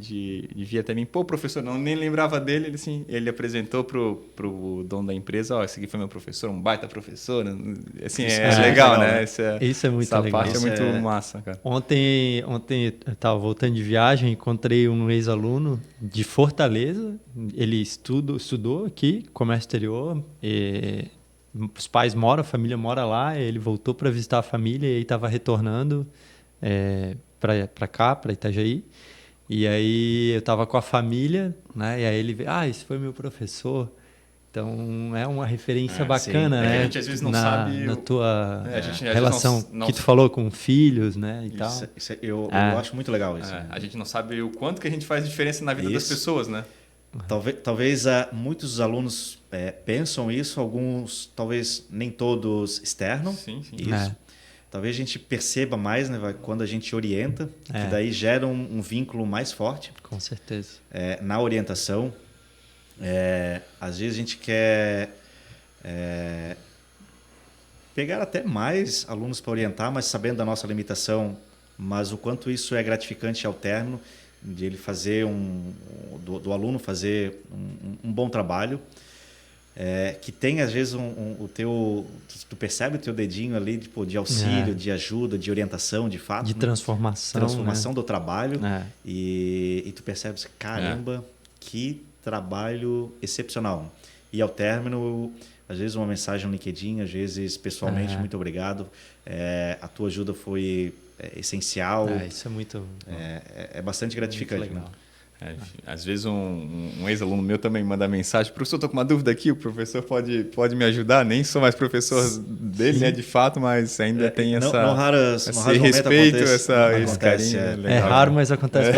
vir até mim. Pô, professor, nem lembrava dele. Ele apresentou pro dono da empresa, esse aqui foi meu professor, um baita professor. Assim, é legal, né? Isso é muito legal. Essa parte é muito massa, cara. Ontem eu estava voltando de viagem, encontrei um ex-aluno de Fortaleza. Ele estudou aqui, comércio exterior, os pais moram, a família mora lá, ele voltou para visitar a família e estava retornando para cá, para Itajaí. E aí eu estava com a família, né? E aí ele veio, esse foi meu professor. Então é uma referência bacana, né? A gente às vezes não sabe na tua relação que tu falou com filhos, né? E tal. Eu acho muito legal isso. A gente não sabe o quanto que a gente faz diferença na vida das pessoas, né? Talvez muitos alunos pensam isso, alguns talvez nem todos externam isso. Talvez a gente perceba mais, né, quando a gente orienta, que daí gera um vínculo mais forte. Com certeza. Na orientação, às vezes a gente quer pegar até mais alunos para orientar, mas sabendo da nossa limitação, mas o quanto isso é gratificante ao término, de ele fazer do aluno fazer um bom trabalho, que tem às vezes tu percebe o teu dedinho ali de auxílio, de ajuda, de orientação, de fato, de transformação, né? Do trabalho, e tu percebes, caramba, que trabalho excepcional. E ao término, às vezes uma mensagem no LinkedIn, às vezes pessoalmente, muito obrigado, a tua ajuda foi essencial. Isso é muito... É bastante gratificante. Muito legal. Às vezes um ex-aluno meu também manda mensagem: professor, estou com uma dúvida aqui, o professor pode me ajudar? Nem sou mais professor dele, né, de fato, mas ainda tem esse respeito, esse carinho. É raro, mas acontece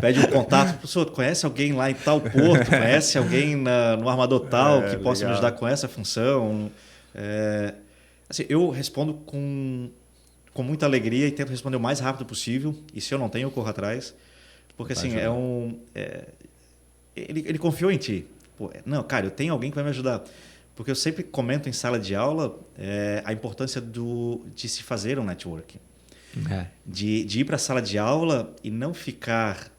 Pede um contato: professor, conhece alguém lá em tal porto? Conhece alguém no armador tal que possa me ajudar com essa função? Assim, eu respondo com muita alegria e tento responder o mais rápido possível, e se eu não tenho, eu corro atrás. Porque assim, ele confiou em ti. Não, cara, eu tenho alguém que vai me ajudar. Porque eu sempre comento em sala de aula a importância de se fazer um networking. De ir para a sala de aula e não ficar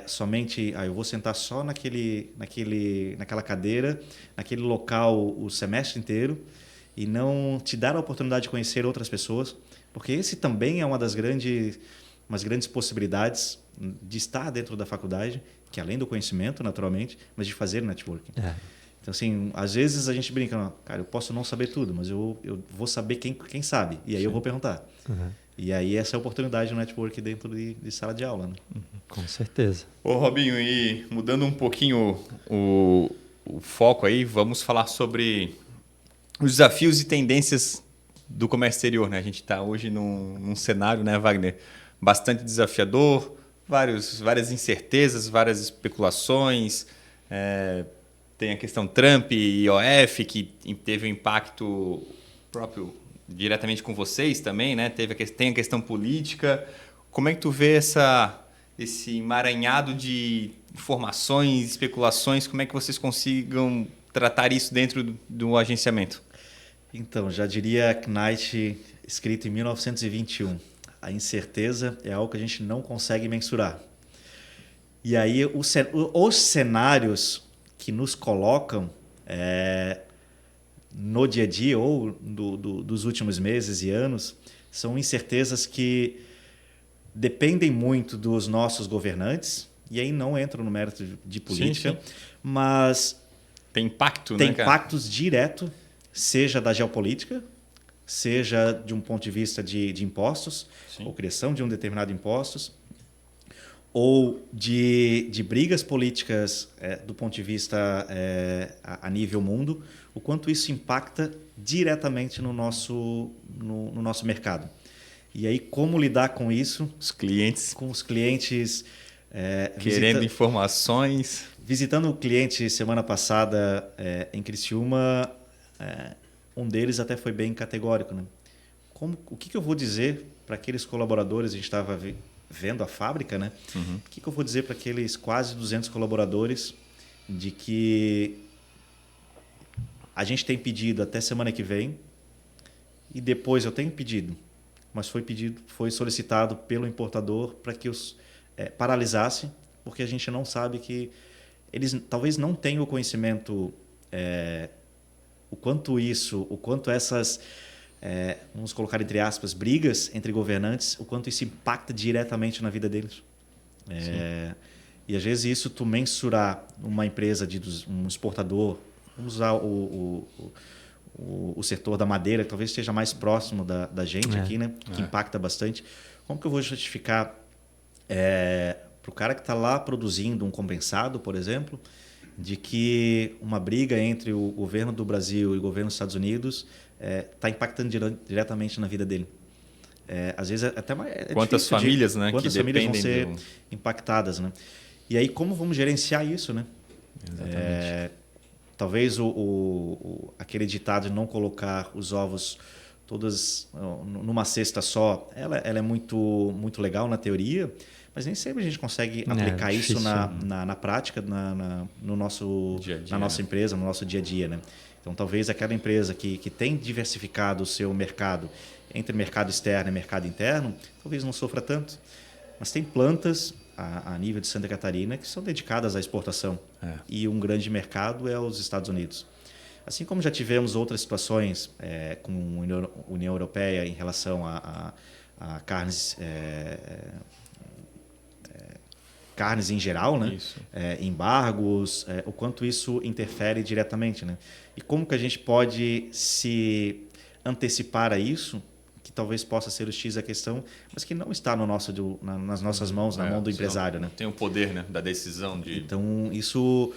somente... eu vou sentar só naquela cadeira, naquele local o semestre inteiro, e não te dar a oportunidade de conhecer outras pessoas. Porque esse também é umas grandes possibilidades de estar dentro da faculdade, que além do conhecimento, naturalmente, mas de fazer networking. Então, assim, às vezes a gente brinca, cara, eu posso não saber tudo, mas eu vou saber quem sabe, e aí eu vou perguntar. E aí essa é a oportunidade do network dentro de sala de aula, né? Com certeza. Ô, Robinho, e mudando um pouquinho o foco aí, vamos falar sobre os desafios e tendências do comércio exterior, né? A gente está hoje num cenário, né, Wagner, bastante desafiador, várias incertezas, várias especulações. Tem a questão Trump e IOF, que teve um impacto próprio diretamente com vocês também, né? Tem a questão política. Como é que tu vê esse emaranhado de informações, especulações? Como é que vocês consigam tratar isso dentro do agenciamento? Então, já diria Knight, escrito em 1921, a incerteza é algo que a gente não consegue mensurar. E aí os cenários que nos colocam no dia a dia ou dos últimos meses e anos são incertezas que dependem muito dos nossos governantes, e aí não entro no mérito de política, sim. Mas tem impacto, tem né, cara? impactos diretos, seja da geopolítica, seja de um ponto de vista de impostos, sim. Ou criação de um determinado impostos, ou de brigas políticas do ponto de vista a nível mundo, o quanto isso impacta diretamente no nosso mercado. E aí, como lidar com isso? Com os clientes... querendo informações. Visitando o cliente semana passada em Criciúma, um deles até foi bem categórico, né? O que eu vou dizer para aqueles colaboradores? A gente estava vendo a fábrica, né? Uhum. O que eu vou dizer para aqueles quase 200 colaboradores de que a gente tem pedido até semana que vem e depois eu tenho pedido, mas foi solicitado pelo importador para que os paralisasse, porque a gente não sabe que eles talvez não tenham o conhecimento o quanto essas vamos colocar entre aspas brigas entre governantes, o quanto isso impacta diretamente na vida deles. E às vezes isso tu mensurar uma empresa um exportador, vamos usar o setor da madeira, que talvez esteja mais próximo da gente aqui, né? Que impacta bastante. Como que eu vou justificar para o cara que está lá produzindo um compensado, por exemplo, de que uma briga entre o governo do Brasil e o governo dos Estados Unidos está impactando diretamente na vida dele? Às vezes até quantas famílias, né, quantas que famílias vão dependem ser impactadas, né? E aí como vamos gerenciar isso, né? Exatamente. Talvez aquele ditado de não colocar os ovos todas numa cesta só, ela é muito legal na teoria, mas nem sempre a gente consegue aplicar isso na prática, no nosso dia a dia, na nossa empresa, no nosso dia a dia, né? Então, talvez aquela empresa que tem diversificado o seu mercado entre mercado externo e mercado interno, talvez não sofra tanto. Mas tem plantas a nível de Santa Catarina que são dedicadas à exportação. E um grande mercado é os Estados Unidos. Assim como já tivemos outras situações com a União Europeia em relação a carnes... carnes em geral, né? Embargos, o quanto isso interfere diretamente, né? E como que a gente pode se antecipar a isso, que talvez possa ser o X da questão, mas que não está nas nossas mãos, na mão do empresário, né? Tem o poder, né, da decisão de... Então, isso...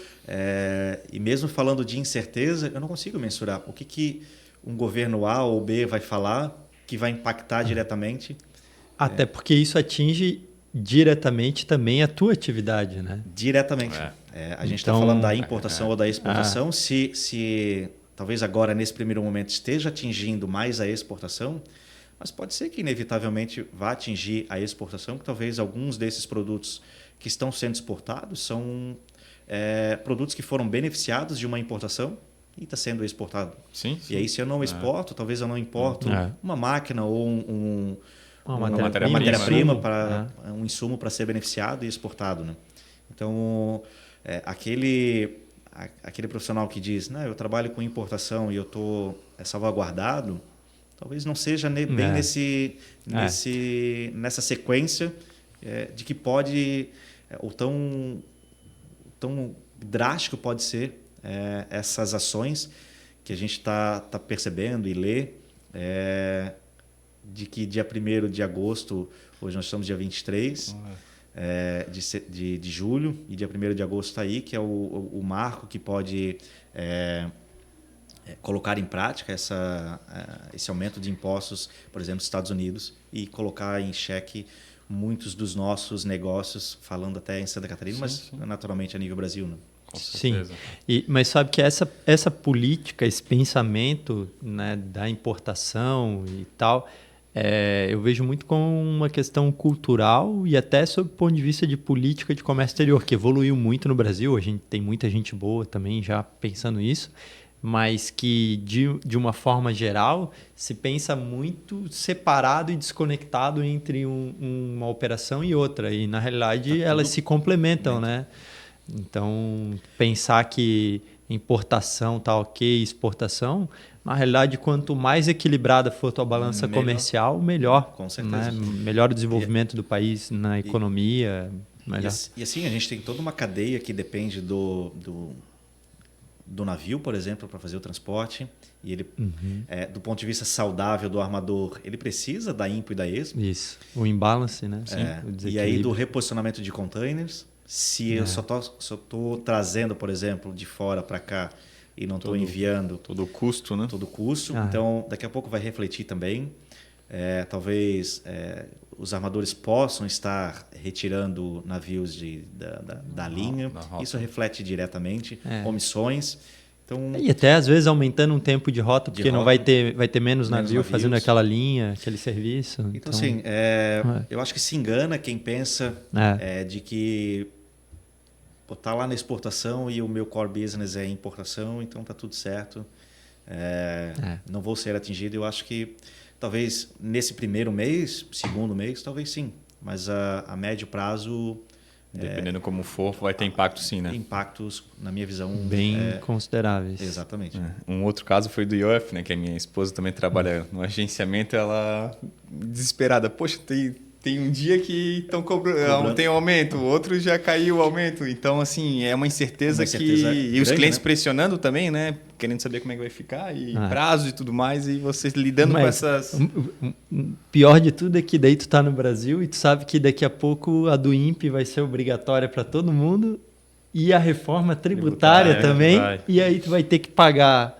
e mesmo falando de incerteza, eu não consigo mensurar o que um governo A ou B vai falar que vai impactar diretamente. Até porque isso atinge diretamente também a tua atividade, né? Diretamente. A gente está falando da importação ou da exportação. Se talvez agora, nesse primeiro momento, esteja atingindo mais a exportação, mas pode ser que inevitavelmente vá atingir a exportação, que talvez alguns desses produtos que estão sendo exportados são produtos que foram beneficiados de uma importação e está sendo exportado. Sim. E aí, se eu não exporto, talvez eu não importo uma máquina ou uma matéria-prima para um insumo para ser beneficiado e exportado, né? Então, aquele profissional que diz, não, eu trabalho com importação e eu estou salvaguardado, talvez não seja bem nessa sequência de que pode ou tão tão drástico pode ser essas ações que a gente está percebendo e lê, de que dia 1º de agosto, hoje nós estamos dia 23 de julho, e dia 1º de agosto está aí, que é o marco que pode colocar em prática esse aumento de impostos, por exemplo, nos Estados Unidos, e colocar em xeque muitos dos nossos negócios, falando até em Santa Catarina, mas naturalmente a nível Brasil, né? Com certeza. Sim, mas sabe que essa política, esse pensamento, né, da importação e tal, eu vejo muito como uma questão cultural e até sob o ponto de vista de política de comércio exterior, que evoluiu muito no Brasil. A gente tem muita gente boa também já pensando nisso, mas que de uma forma geral se pensa muito separado e desconectado entre uma operação e outra, e na realidade elas se complementam, né? Então, pensar que importação tá ok, exportação, na realidade, quanto mais equilibrada for a tua balança comercial, melhor. Com certeza. Né? Melhor o desenvolvimento do país na economia. Melhor. E assim, a gente tem toda uma cadeia que depende do navio, por exemplo, para fazer o transporte. E ele, do ponto de vista saudável do armador, ele precisa da IMPO e da ESPO. Isso. O imbalance, né? E aí do reposicionamento de containers. Se eu só estou trazendo, por exemplo, de fora para cá e não estou enviando... Todo o custo, né? Todo o custo. Então, daqui a pouco vai refletir também. Talvez os armadores possam estar retirando navios da linha. Isso reflete diretamente. Omissões. Então, e até às vezes aumentando um tempo de rota, porque não vai ter menos navio fazendo aquela linha, aquele serviço. Então assim, eu acho que se engana quem pensa de que tá lá na exportação e o meu core business é importação, então tá tudo certo. Não vou ser atingido. Eu acho que talvez nesse primeiro mês, segundo mês, talvez sim. Mas a médio prazo... Dependendo como for, vai ter impacto sim, né? Impactos, na minha visão... Bem consideráveis. Exatamente. Um outro caso foi do IOF, né? Que a minha esposa também trabalha no agenciamento. Ela, desesperada, poxa, tem um dia que estão cobrando, tem um aumento, o outro já caiu o aumento. Então, assim, é uma incerteza grande, e os clientes pressionando também, né? Querendo saber como é que vai ficar, e prazo e tudo mais, e vocês lidando com essas... Pior de tudo é que daí tu tá no Brasil e tu sabe que daqui a pouco a do INPE vai ser obrigatória para todo mundo e a reforma tributária também, e aí tu vai ter que pagar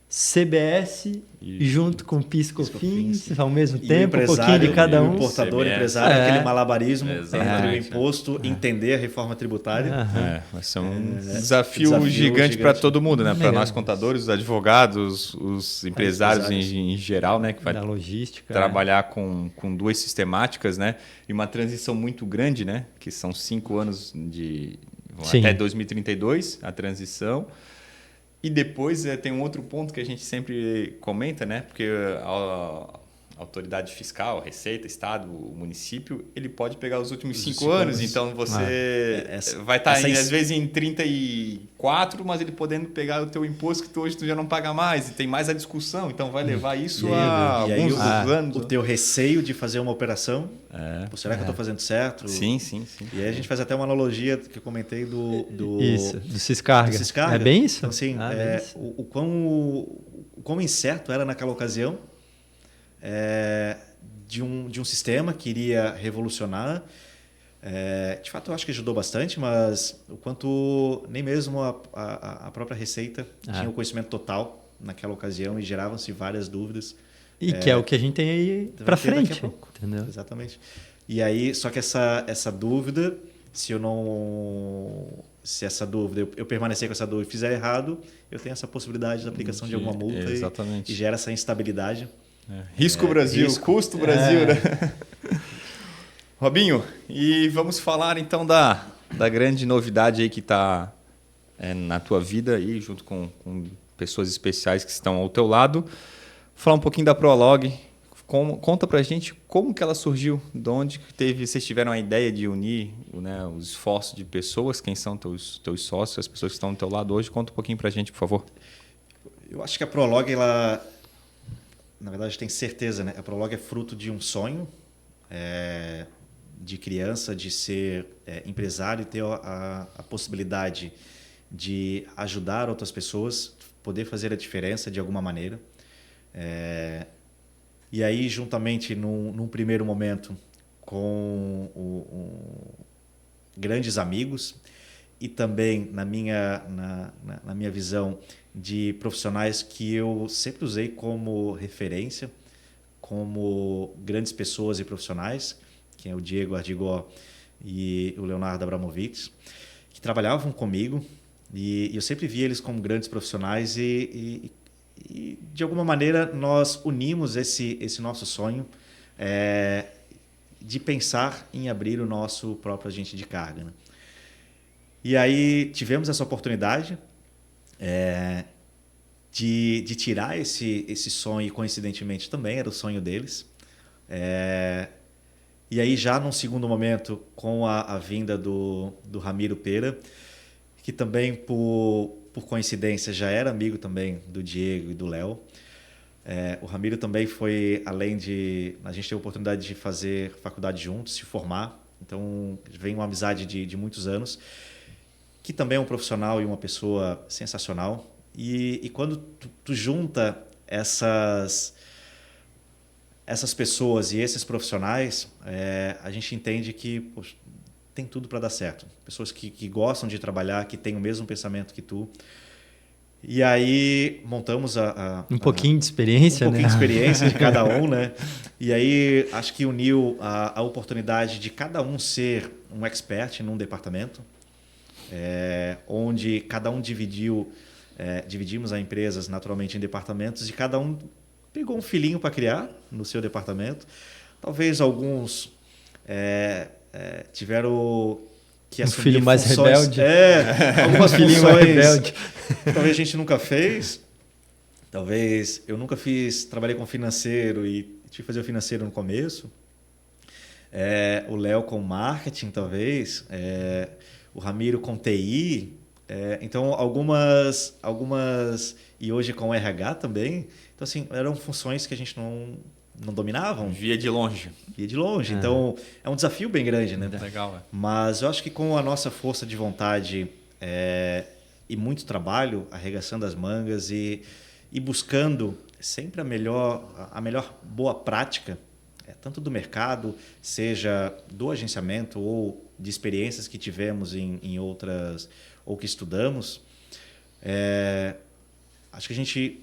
CBS junto com PIS/COFINS ao mesmo tempo, um pouquinho de cada um. O importador, empresário, aquele malabarismo entre o imposto, entender a reforma tributária. Vai ser um desafio gigante para todo mundo, né? Para nós contadores, os advogados, os empresários em geral, né? Que vai da logística, trabalhar com duas sistemáticas, né? E uma transição muito grande, né? Que são 5 anos até 2032, a transição. E depois tem um outro ponto que a gente sempre comenta, né? Porque a autoridade fiscal, a Receita, Estado, o município, ele pode pegar os últimos 5 anos. Então você vai estar às vezes em 34, mas ele podendo pegar o teu imposto que hoje tu já não paga mais. E tem mais a discussão. Então vai levar isso a alguns anos. O teu receio de fazer uma operação. Será que eu estou fazendo certo? Sim. E aí a gente faz até uma analogia que eu comentei do Ciscarga. É bem isso? Então, assim, o quão incerto era naquela ocasião de um sistema que iria revolucionar. De fato, eu acho que ajudou bastante, mas o quanto nem mesmo a própria Receita tinha o conhecimento total naquela ocasião e geravam-se várias dúvidas. E que é o que a gente tem aí para frente. Daqui a pouco. Entendeu? Exatamente. E aí, só que essa dúvida, se essa dúvida, eu permanecer com essa dúvida e fizer errado, eu tenho essa possibilidade de aplicação de alguma multa e gera essa instabilidade. Risco Brasil, custo Brasil, né? Robinho, e vamos falar então da grande novidade aí que está na tua vida aí, junto com pessoas especiais que estão ao teu lado. Falar um pouquinho da Prolog. Conta pra gente como que ela surgiu, de onde vocês tiveram a ideia de unir, né, os esforços de pessoas, quem são teus sócios, as pessoas que estão ao teu lado hoje. Conta um pouquinho pra gente, por favor. Eu acho que a Prolog, ela... Na verdade, tem certeza, né? A Prolog é fruto de um sonho de criança, de ser empresário e ter a possibilidade de ajudar outras pessoas, poder fazer a diferença de alguma maneira. E aí, juntamente, num primeiro momento, com grandes amigos e também na minha visão de profissionais que eu sempre usei como referência, como grandes pessoas e profissionais, que é o Diego Ardigó e o Leonardo Abramovich, que trabalhavam comigo, e eu sempre vi eles como grandes profissionais e de alguma maneira nós unimos esse nosso sonho de pensar em abrir o nosso próprio agente de carga, né? E aí tivemos essa oportunidade de tirar esse sonho, e coincidentemente também era o sonho deles. E aí já num segundo momento, com a vinda do Ramiro Pera, que também por coincidência já era amigo também do Diego e do Léo. O Ramiro também foi, além de... A gente teve a oportunidade de fazer faculdade juntos, se formar. Então, vem uma amizade de muitos anos, que também é um profissional e uma pessoa sensacional. E quando tu junta essas pessoas e esses profissionais, a gente entende que poxa, tem tudo para dar certo. Pessoas que gostam de trabalhar, que têm o mesmo pensamento que tu. E aí montamos um pouquinho de experiência, um pouquinho de experiência de cada um, né? E aí acho que uniu a oportunidade de cada um ser um expert num departamento, onde cada um dividimos as empresas naturalmente em departamentos e cada um pegou um filhinho para criar no seu departamento. Talvez alguns tiveram que assumir filho mais funções, rebelde. Algumas filhinho mais rebelde. Talvez a gente nunca fez. Talvez eu nunca trabalhei com financeiro e tive que fazer o financeiro no começo. O Léo com marketing, talvez. O Ramiro com TI. Então, algumas... E hoje com RH também. Então, assim, eram funções que a gente não dominavam. Via de longe. Então, é um desafio bem grande, né? Legal. Mas eu acho que com a nossa força de vontade e muito trabalho, arregaçando as mangas e buscando sempre a melhor boa prática, tanto do mercado, seja do agenciamento ou de experiências que tivemos em outras ou que estudamos, acho que a gente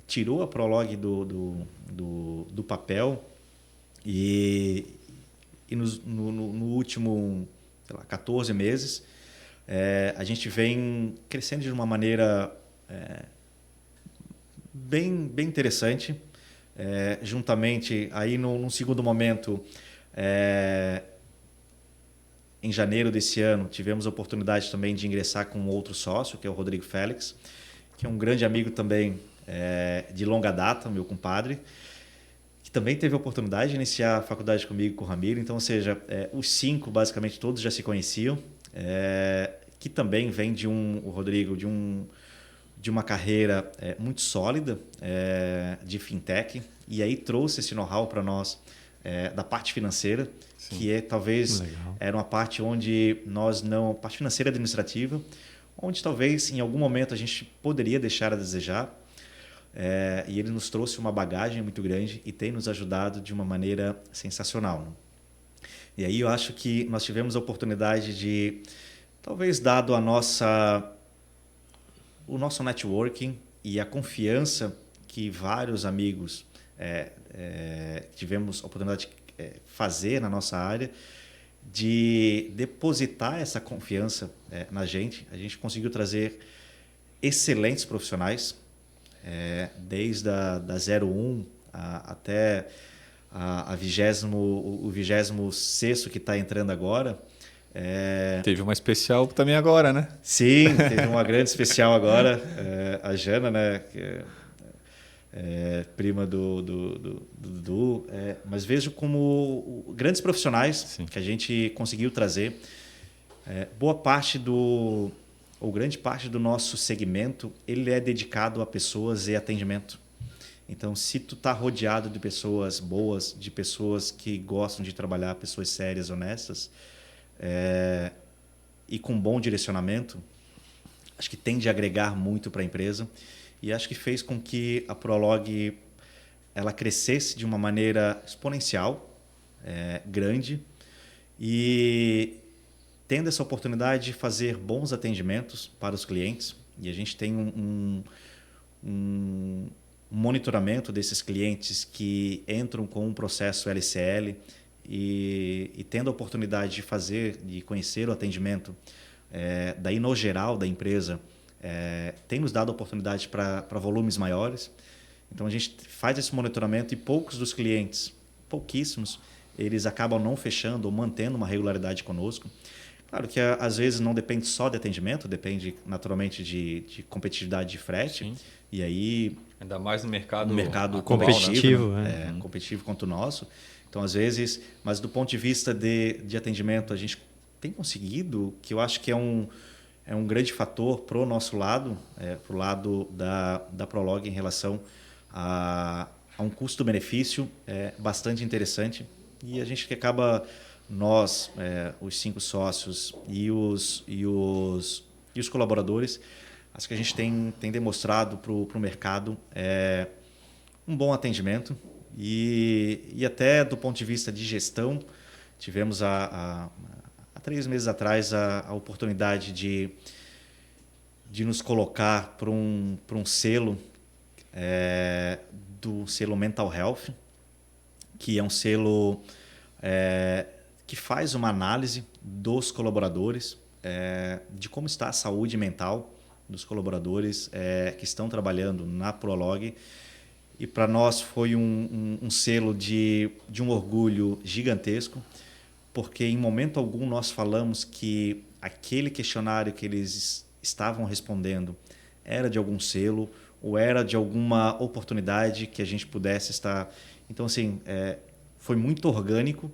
tirou a Prolog do papel e no último, sei lá, 14 meses, a gente vem crescendo de uma maneira bem interessante. Juntamente, aí num segundo momento, em janeiro desse ano, tivemos a oportunidade também de ingressar com outro sócio, que é o Rodrigo Félix, que é um grande amigo também de longa data, meu compadre, que também teve a oportunidade de iniciar a faculdade comigo, com o Ramiro. Então, ou seja, os 5, basicamente, todos já se conheciam, que também vem o Rodrigo, de uma carreira muito sólida de fintech, e aí trouxe esse know-how para nós da parte financeira. Sim. Que talvez era uma parte onde parte financeira administrativa, onde talvez em algum momento a gente poderia deixar a desejar, e ele nos trouxe uma bagagem muito grande e tem nos ajudado de uma maneira sensacional, né? E aí eu acho que nós tivemos a oportunidade de, talvez dado o nosso networking e a confiança que vários amigos tivemos a oportunidade de fazer na nossa área, de depositar essa confiança na gente. A gente conseguiu trazer excelentes profissionais, desde a 01 até o 26º que está entrando agora. Teve uma especial também agora, né? Sim, teve uma grande especial agora. A Jana, né? Que prima do Dudu. Mas vejo como grandes profissionais. Sim. Que a gente conseguiu trazer. Boa parte ou grande parte do nosso segmento, ele é dedicado a pessoas e atendimento. Então, se tu tá rodeado de pessoas boas, de pessoas que gostam de trabalhar, pessoas sérias, honestas, e com bom direcionamento, acho que tende a agregar muito para a empresa. E acho que fez com que a Prolog ela crescesse de uma maneira exponencial, grande, e tendo essa oportunidade de fazer bons atendimentos para os clientes. E a gente tem um monitoramento desses clientes que entram com um processo LCL e tendo a oportunidade de conhecer o atendimento, daí no geral da empresa, tem nos dado oportunidade para volumes maiores. Então a gente faz esse monitoramento e poucos dos clientes, pouquíssimos, eles acabam não fechando ou mantendo uma regularidade conosco. Claro que às vezes não depende só de atendimento, depende naturalmente de competitividade de frete. Sim. E aí... Ainda mais no mercado atual, competitivo, né? Competitivo quanto o nosso. Então, às vezes, mas do ponto de vista de atendimento, a gente tem conseguido, que eu acho que é um grande fator para o nosso lado, para o lado da Prolog em relação a um custo-benefício bastante interessante. E a gente que acaba... Nós, os 5 sócios e os colaboradores, acho que a gente tem demonstrado para o mercado um bom atendimento e até do ponto de vista de gestão, tivemos há 3 meses atrás a oportunidade de nos colocar para um selo do selo Mental Health, que é um selo... que faz uma análise dos colaboradores, de como está a saúde mental dos colaboradores que estão trabalhando na Prolog. E para nós foi um selo de um orgulho gigantesco, porque em momento algum nós falamos que aquele questionário que eles estavam respondendo era de algum selo ou era de alguma oportunidade que a gente pudesse estar... Então, assim, foi muito orgânico.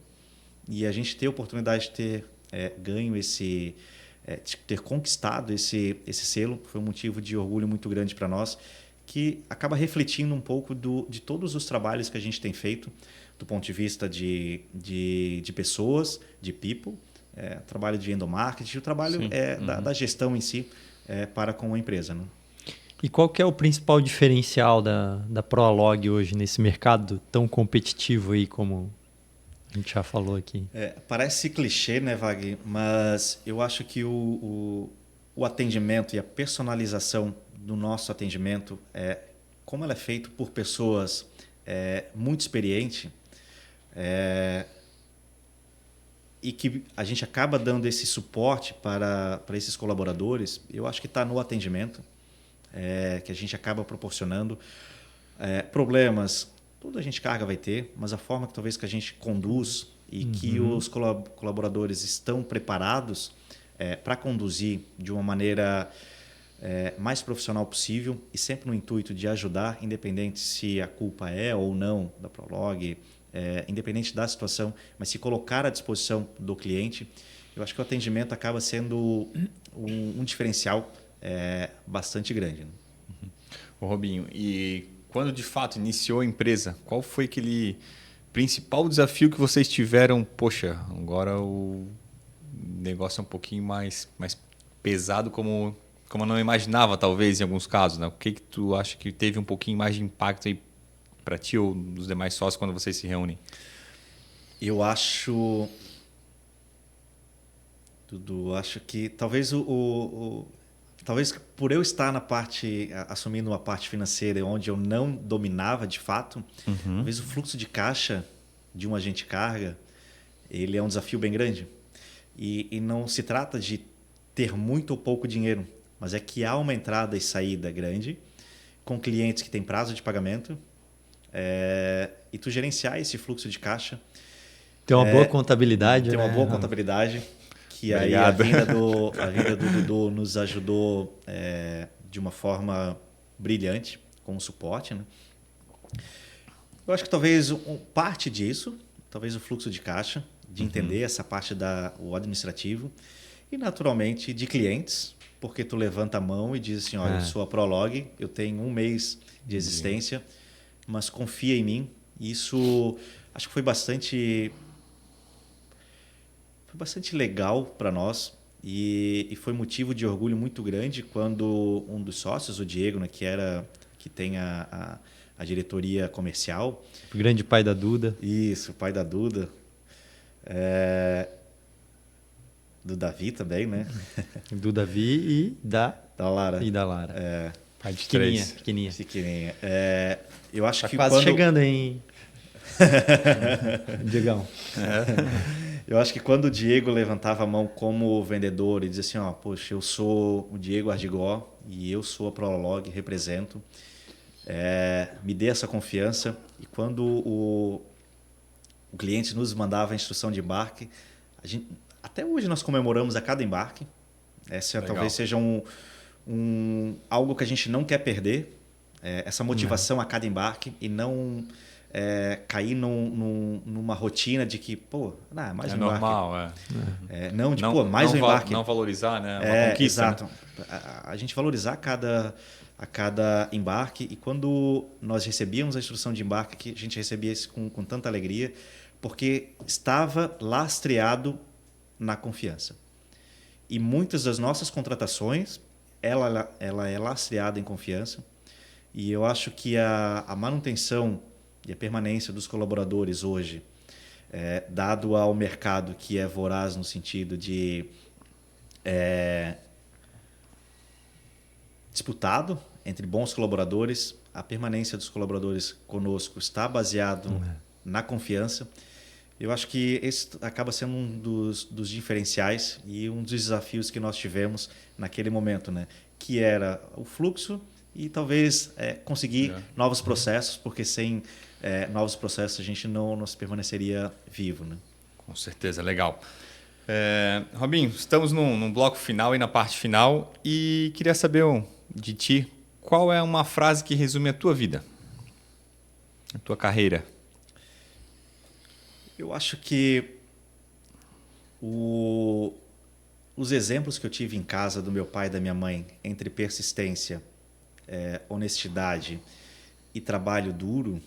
E a gente ter a oportunidade de ter ganho de ter conquistado esse selo foi um motivo de orgulho muito grande para nós, que acaba refletindo um pouco de todos os trabalhos que a gente tem feito do ponto de vista de pessoas, de people, trabalho de endomarketing, o trabalho da gestão em si para com a empresa. Né? E qual que é o principal diferencial da Prolog hoje nesse mercado tão competitivo aí como... A gente já falou aqui. Parece clichê, né, Wagner? Mas eu acho que o atendimento e a personalização do nosso atendimento, como ela é feito por pessoas muito experientes, e que a gente acaba dando esse suporte para esses colaboradores, eu acho que está no atendimento, que a gente acaba proporcionando. Problemas... Toda a gente carga vai ter, mas a forma que talvez que a gente conduz e que os colaboradores estão preparados para conduzir de uma maneira mais profissional possível e sempre no intuito de ajudar, independente se a culpa é ou não da Prolog, independente da situação, mas se colocar à disposição do cliente, eu acho que o atendimento acaba sendo um diferencial bastante grande. Né? Ô Robinho, e... Quando de fato iniciou a empresa, qual foi aquele principal desafio que vocês tiveram? Poxa, agora o negócio é um pouquinho mais pesado, como eu não imaginava, talvez, em alguns casos. Né? O que tu acha que teve um pouquinho mais de impacto aí para ti ou dos demais sócios quando vocês se reúnem? Eu acho... Dudu, acho que talvez talvez por eu estar assumindo uma parte financeira onde eu não dominava de fato, talvez o fluxo de caixa de um agente carga, ele é um desafio bem grande. E não se trata de ter muito ou pouco dinheiro, mas é que há uma entrada e saída grande com clientes que têm prazo de pagamento e tu gerenciar esse fluxo de caixa. Tem uma boa contabilidade. Tem uma né? boa contabilidade. Que aí Obrigado. a vinda do Dudu nos ajudou de uma forma brilhante com o suporte. Né? Eu acho que talvez parte disso, talvez o fluxo de caixa, de entender essa parte o administrativo e naturalmente de clientes, porque tu levanta a mão e diz assim, olha, eu sou a Prolog, eu tenho 1 mês de existência, mas confia em mim. E isso acho que foi bastante legal para nós e foi motivo de orgulho muito grande quando um dos sócios, o Diego, né, que tem a diretoria comercial. O grande pai da Duda. Isso, o pai da Duda. Do Davi também, né? Do Davi e da Lara. E da Lara. Pai de Pequenininha. Pequenininha. Eu acho que quase chegando, hein? Diegão. Eu acho que quando o Diego levantava a mão como vendedor e dizia assim, ó, poxa, eu sou o Diego Ardigó e eu sou a Prolog, represento, me dê essa confiança. E quando o cliente nos mandava a instrução de embarque, até hoje nós comemoramos a cada embarque. Essa talvez seja algo que a gente não quer perder, essa motivação a cada embarque e não cair numa rotina de que, pô, mais um normal, embarque. Mais um embarque. Não valorizar, né? Uma conquista. Exato. Né? A gente valorizar a cada embarque, e quando nós recebíamos a instrução de embarque, que a gente recebia isso com tanta alegria, porque estava lastreado na confiança. E muitas das nossas contratações, ela é lastreada em confiança, e eu acho que a manutenção e a permanência dos colaboradores hoje, dado ao mercado que é voraz no sentido de disputado entre bons colaboradores, a permanência dos colaboradores conosco está baseado na confiança. Eu acho que esse acaba sendo um dos diferenciais e um dos desafios que nós tivemos naquele momento, né? Que era o fluxo e talvez conseguir novos processos, porque sem novos processos a gente não se permaneceria vivo, né? Com certeza, legal. Robinho, estamos num bloco final e na parte final, e queria saber de ti, qual é uma frase que resume a tua vida, a tua carreira? Eu acho que os exemplos que eu tive em casa do meu pai e da minha mãe, entre persistência, honestidade e trabalho duro,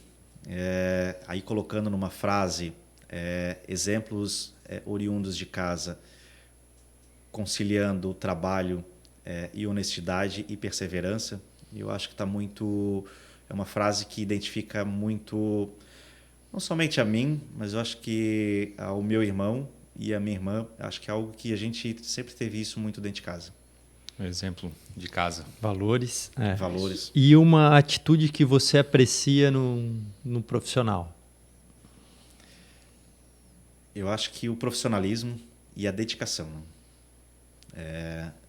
aí colocando numa frase exemplos oriundos de casa, conciliando o trabalho e honestidade e perseverança, eu acho que está muito... É uma frase que identifica muito... Não somente a mim, mas eu acho que ao meu irmão e a minha irmã, acho que é algo que a gente sempre teve isso muito dentro de casa. Um exemplo de casa. Valores. Valores. E uma atitude que você aprecia no profissional? Eu acho que o profissionalismo e a dedicação.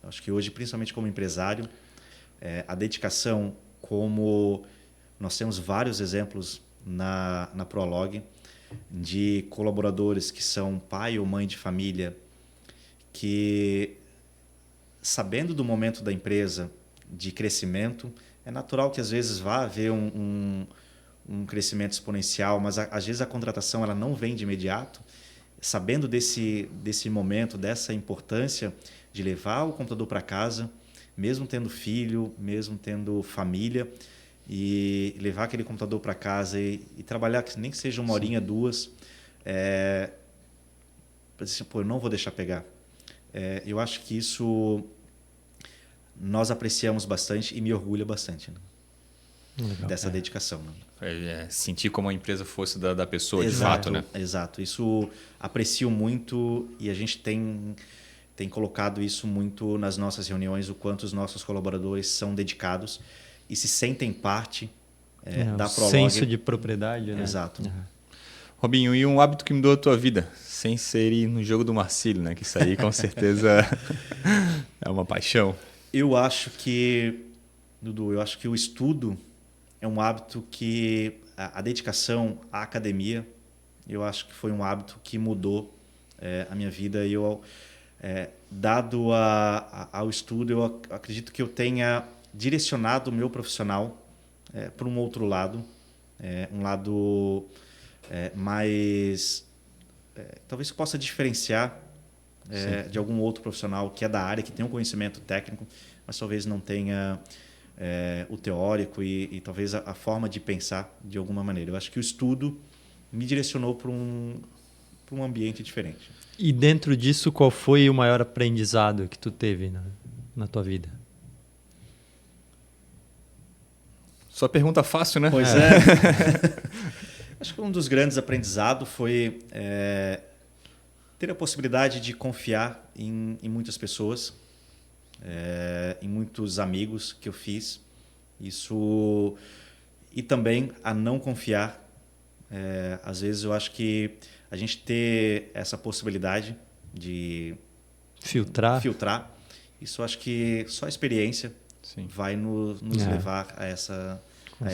Acho que hoje, principalmente como empresário, a dedicação, como nós temos vários exemplos na Prolog, de colaboradores que são pai ou mãe de família, que, sabendo do momento da empresa de crescimento, é natural que às vezes vá haver um crescimento exponencial, mas às vezes a contratação ela não vem de imediato. Sabendo desse momento, dessa importância de levar o computador para casa, mesmo tendo filho, mesmo tendo família, e levar aquele computador para casa e trabalhar, nem que seja uma horinha, duas, para dizer, pô, eu não vou deixar pegar. Eu acho que isso nós apreciamos bastante e me orgulha bastante, né? Legal, dessa dedicação. Né? Sentir como a empresa fosse da pessoa, Exato, de fato, né? Exato. Isso aprecio muito e a gente tem colocado isso muito nas nossas reuniões, o quanto os nossos colaboradores são dedicados e se sentem parte da Prolog. Senso de propriedade, né? Exato. Robinho, e um hábito que mudou a tua vida, sem ser ir no jogo do Marcílio, né? Que isso aí com certeza é uma paixão. Eu acho que, Dudu, o estudo é um hábito que a dedicação à academia, eu acho que foi um hábito que mudou a minha vida. E eu, dado ao estudo, eu acredito que eu tenha direcionado o meu profissional para um outro lado, um lado mais... talvez possa diferenciar de algum outro profissional que é da área, que tem um conhecimento técnico, mas talvez não tenha o teórico e talvez a forma de pensar de alguma maneira. Eu acho que o estudo me direcionou para um ambiente diferente. E dentro disso, qual foi o maior aprendizado que tu teve na tua vida? Sua pergunta fácil, né? Pois é. Acho que um dos grandes aprendizados foi ter a possibilidade de confiar em muitas pessoas, em muitos amigos que eu fiz. Isso, e também a não confiar. Às vezes eu acho que a gente ter essa possibilidade de filtrar, isso eu acho que só a experiência vai nos levar a essa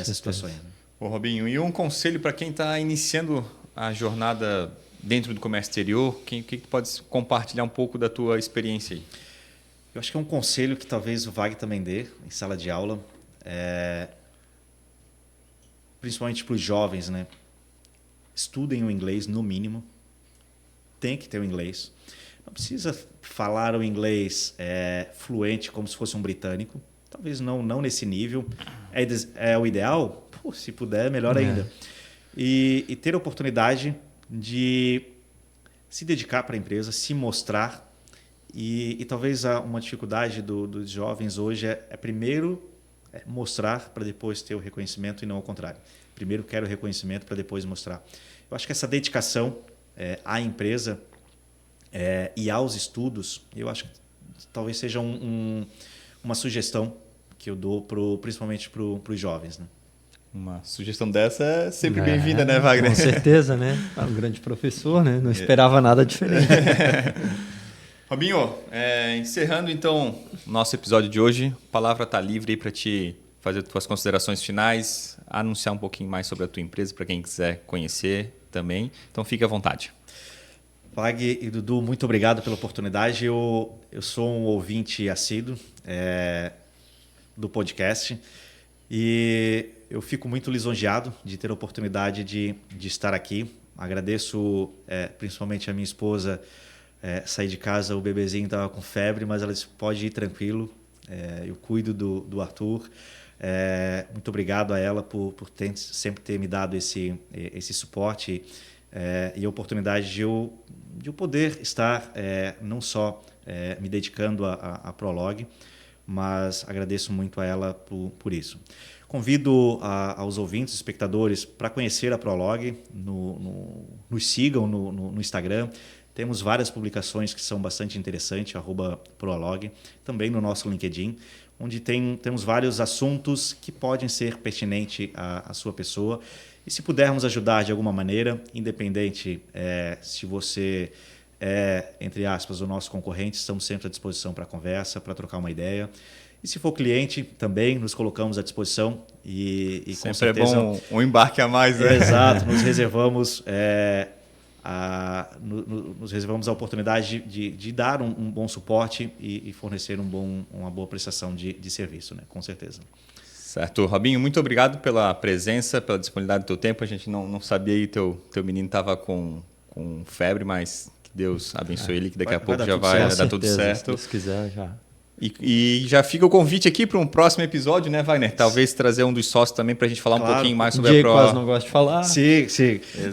situação. Ô Robinho, e um conselho para quem está iniciando a jornada dentro do comércio exterior, o que tu pode compartilhar um pouco da tua experiência aí? Eu acho que é um conselho que talvez o Wag também dê em sala de aula, principalmente para os jovens, né? Estudem o inglês no mínimo, tem que ter o inglês. Não precisa falar o inglês fluente como se fosse um britânico, talvez não nesse nível. É o ideal? Pô, se puder, melhor ainda. E ter a oportunidade de se dedicar para a empresa, se mostrar. E talvez uma dificuldade dos jovens hoje é primeiro mostrar para depois ter o reconhecimento e não ao contrário. Primeiro quero o reconhecimento para depois mostrar. Eu acho que essa dedicação à empresa e aos estudos, eu acho que talvez seja uma sugestão que eu dou principalmente para os jovens, né? Uma sugestão dessa é sempre bem-vinda, né, Wagner? Com certeza, né? É um grande professor, né? Não esperava nada diferente. Robinho, encerrando então o nosso episódio de hoje, a palavra está livre aí para te fazer suas considerações finais, anunciar um pouquinho mais sobre a tua empresa para quem quiser conhecer também. Então fique à vontade. Wag e Dudu, muito obrigado pela oportunidade. Eu sou um ouvinte assíduo do podcast e eu fico muito lisonjeado de ter a oportunidade de estar aqui. Agradeço principalmente a minha esposa. Saí de casa, o bebezinho estava com febre, mas ela disse, pode ir tranquilo, eu cuido do Arthur. Muito obrigado a ela por sempre ter me dado esse suporte e a oportunidade de eu poder estar não só me dedicando à Prolog, mas agradeço muito a ela por isso. Convido aos ouvintes, espectadores, para conhecer a Prolog, nos sigam no Instagram. Temos várias publicações que são bastante interessantes, @Prolog, também no nosso LinkedIn, onde temos vários assuntos que podem ser pertinentes à sua pessoa. E se pudermos ajudar de alguma maneira, independente se você entre aspas, o nosso concorrente, estamos sempre à disposição para conversa, para trocar uma ideia. E se for cliente, também nos colocamos à disposição e com sempre certeza... é bom um embarque a mais, né? Exato, nos reservamos a oportunidade de dar um bom suporte e fornecer uma boa prestação de serviço, né? Com certeza. Certo. Robinho, muito obrigado pela presença, pela disponibilidade do teu tempo. A gente não sabia aí, teu menino estava com febre, mas que Deus abençoe ele, que daqui a pouco já vai dar tudo certo. Se Deus quiser, já. E já fica o convite aqui para um próximo episódio, né, Wagner? Talvez trazer um dos sócios também para a gente falar um pouquinho mais sobre a Pro. Quase não gosta de falar. Sim.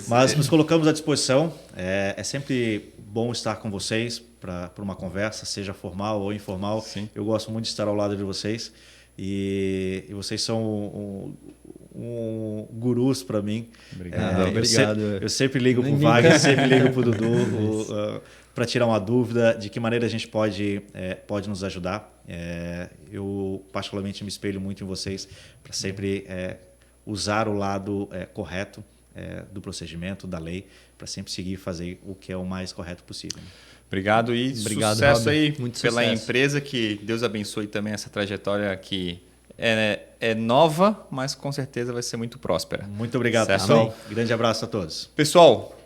Mas nos colocamos à disposição. É sempre bom estar com vocês para uma conversa, seja formal ou informal. Sim. Eu gosto muito de estar ao lado de vocês. E vocês são gurus para mim. Obrigado. Eu sempre ligo para o Wagner, sempre ligo para o Dudu para tirar uma dúvida de que maneira a gente pode nos ajudar. Eu particularmente me espelho muito em vocês para sempre usar o lado correto do procedimento, da lei, para sempre seguir e fazer o que é o mais correto possível. Obrigado e Obrigado, sucesso Robin. aí Muito pela sucesso. empresa, que Deus abençoe também essa trajetória que é nova, mas com certeza vai ser muito próspera. Muito obrigado, Certo? pessoal. Grande abraço a todos. Pessoal,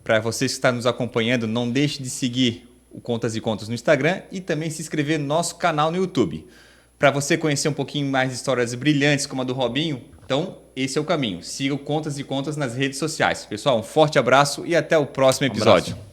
para vocês que estão nos acompanhando, não deixe de seguir o Contas e Contas no Instagram e também se inscrever no nosso canal no YouTube. Para você conhecer um pouquinho mais de histórias brilhantes como a do Robinho, então esse é o caminho. Siga o Contas e Contas nas redes sociais. Pessoal, um forte abraço e até o próximo episódio.